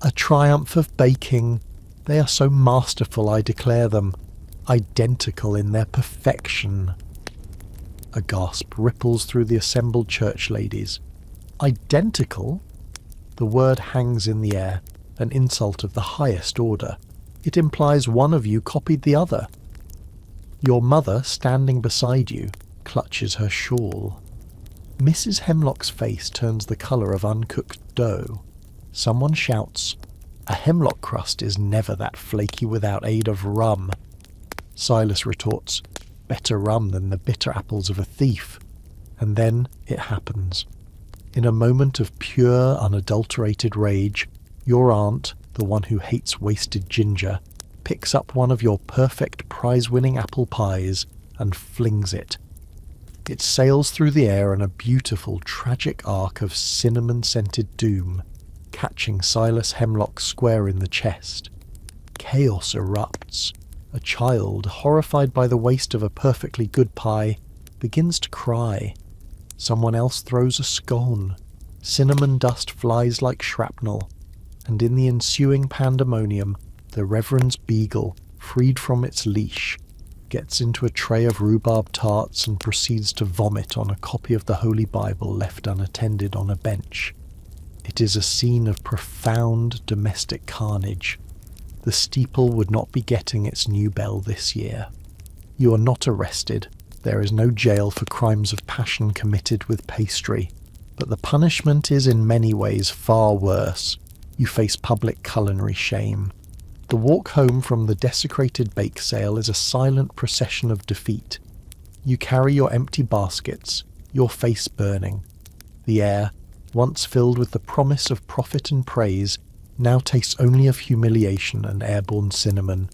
"A triumph of baking. They are so masterful, I declare them, identical in their perfection." A gasp ripples through the assembled church ladies. Identical? The word hangs in the air, an insult of the highest order. It implies one of you copied the other. Your mother, standing beside you, clutches her shawl. Mrs. Hemlock's face turns the colour of uncooked dough. Someone shouts, "A hemlock crust is never that flaky without aid of rum." Silas retorts, "Better rum than the bitter apples of a thief." And then it happens. In a moment of pure, unadulterated rage, your aunt, the one who hates wasted ginger, picks up one of your perfect prize-winning apple pies and flings it. It sails through the air in a beautiful, tragic arc of cinnamon-scented doom, catching Silas Hemlock square in the chest. Chaos erupts. A child, horrified by the waste of a perfectly good pie, begins to cry. Someone else throws a scone. Cinnamon dust flies like shrapnel, and in the ensuing pandemonium, the Reverend's beagle, freed from its leash, gets into a tray of rhubarb tarts and proceeds to vomit on a copy of the Holy Bible left unattended on a bench. It is a scene of profound domestic carnage. The steeple would not be getting its new bell this year. You are not arrested. There is no jail for crimes of passion committed with pastry. But the punishment is in many ways far worse. You face public culinary shame. The walk home from the desecrated bake sale is a silent procession of defeat. You carry your empty baskets, your face burning. The air, once filled with the promise of profit and praise, now tastes only of humiliation and airborne cinnamon.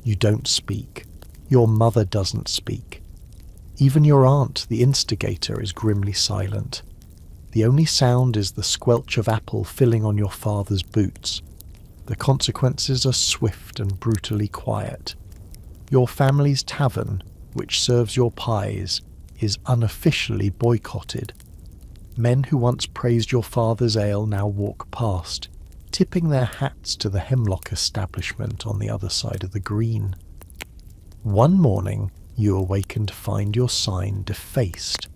You don't speak. Your mother doesn't speak. Even your aunt, the instigator, is grimly silent. The only sound is the squelch of apple filling on your father's boots. The consequences are swift and brutally quiet. Your family's tavern, which serves your pies, is unofficially boycotted. Men who once praised your father's ale now walk past, tipping their hats to the Hemlock establishment on the other side of the green. One morning, you awaken to find your sign defaced.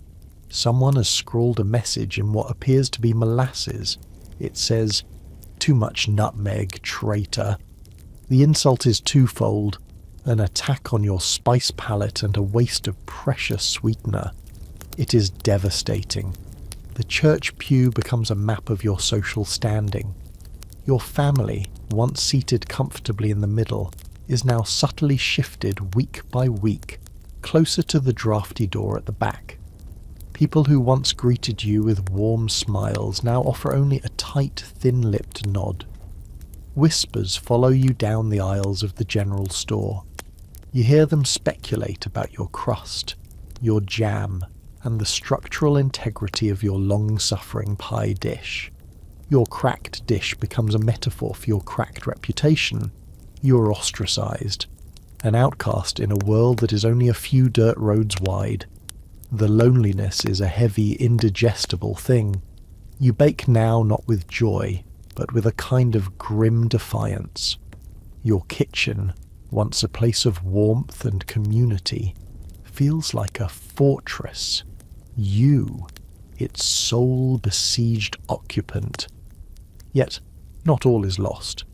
Someone has scrawled a message in what appears to be molasses. It says, "Too much nutmeg, traitor." The insult is twofold, an attack on your spice palette and a waste of precious sweetener. It is devastating. The church pew becomes a map of your social standing. Your family, once seated comfortably in the middle, is now subtly shifted week by week, closer to the drafty door at the back. People who once greeted you with warm smiles now offer only a tight, thin-lipped nod. Whispers follow you down the aisles of the general store. You hear them speculate about your crust, your jam, and the structural integrity of your long-suffering pie dish. Your cracked dish becomes a metaphor for your cracked reputation. You are ostracized, an outcast in a world that is only a few dirt roads wide. The loneliness is a heavy, indigestible thing. You bake now not with joy, but with a kind of grim defiance. Your kitchen, once a place of warmth and community, feels like a fortress. You, its sole besieged occupant. Yet, not all is lost.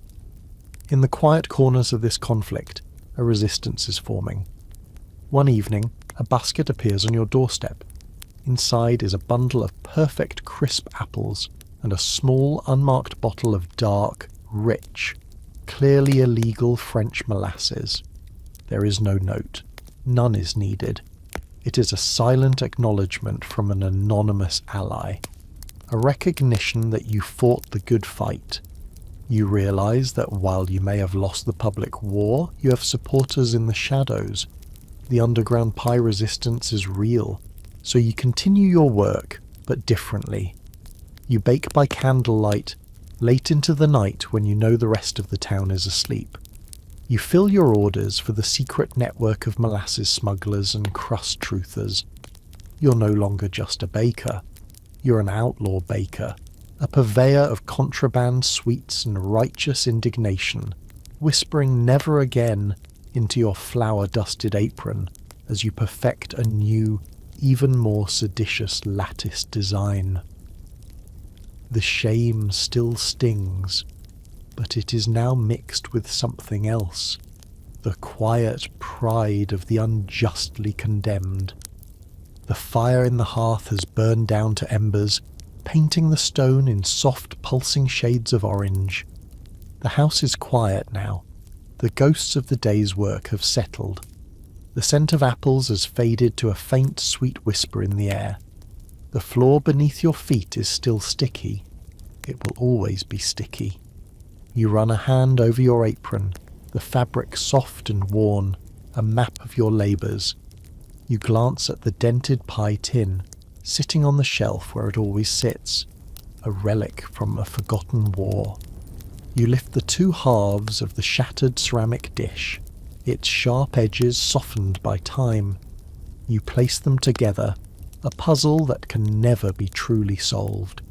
In the quiet corners of this conflict, a resistance is forming. One evening, a basket appears on your doorstep. Inside is a bundle of perfect crisp apples and a small unmarked bottle of dark, rich, clearly illegal French molasses. There is no note. None is needed. It is a silent acknowledgement from an anonymous ally. A recognition that you fought the good fight. You realize that while you may have lost the public war, you have supporters in the shadows. The underground pie resistance is real, so you continue your work, but differently. You bake by candlelight, late into the night when you know the rest of the town is asleep. You fill your orders for the secret network of molasses smugglers and crust truthers. You're no longer just a baker. You're an outlaw baker, a purveyor of contraband sweets and righteous indignation, whispering never again into your flour-dusted apron as you perfect a new, even more seditious lattice design. The shame still stings, but it is now mixed with something else, the quiet pride of the unjustly condemned. The fire in the hearth has burned down to embers, painting the stone in soft, pulsing shades of orange. The house is quiet now. The ghosts of the day's work have settled. The scent of apples has faded to a faint, sweet whisper in the air. The floor beneath your feet is still sticky. It will always be sticky. You run a hand over your apron, the fabric soft and worn, a map of your labours. You glance at the dented pie tin, sitting on the shelf where it always sits, a relic from a forgotten war. You lift the two halves of the shattered ceramic dish, its sharp edges softened by time. You place them together, a puzzle that can never be truly solved.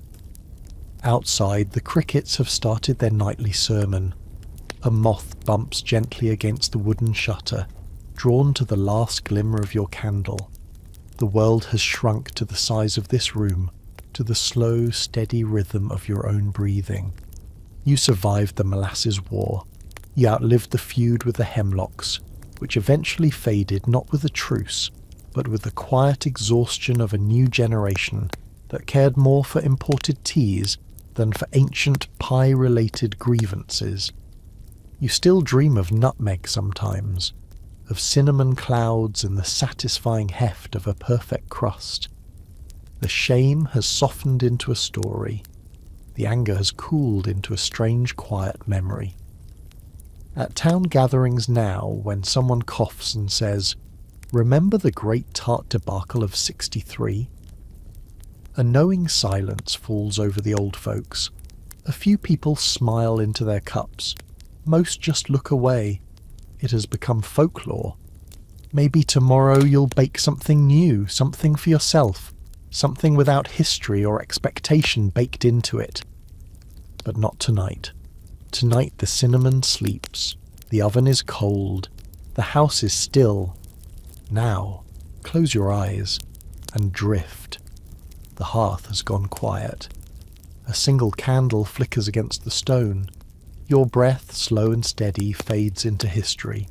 Outside, the crickets have started their nightly sermon. A moth bumps gently against the wooden shutter, drawn to the last glimmer of your candle. The world has shrunk to the size of this room, to the slow, steady rhythm of your own breathing. You survived the Molasses War. You outlived the feud with the Hemlocks, which eventually faded not with a truce, but with the quiet exhaustion of a new generation that cared more for imported teas than for ancient pie-related grievances. You still dream of nutmeg sometimes, of cinnamon clouds and the satisfying heft of a perfect crust. The shame has softened into a story. The anger has cooled into a strange, quiet memory. At town gatherings now, when someone coughs and says, "Remember the great tart debacle of '63? A knowing silence falls over the old folks. A few people smile into their cups. Most just look away. It has become folklore. Maybe tomorrow you'll bake something new, something for yourself, something without history or expectation baked into it. But not tonight. Tonight the cinnamon sleeps, the oven is cold, the house is still. Now, close your eyes and drift. The hearth has gone quiet. A single candle flickers against the stone. Your breath, slow and steady, fades into history.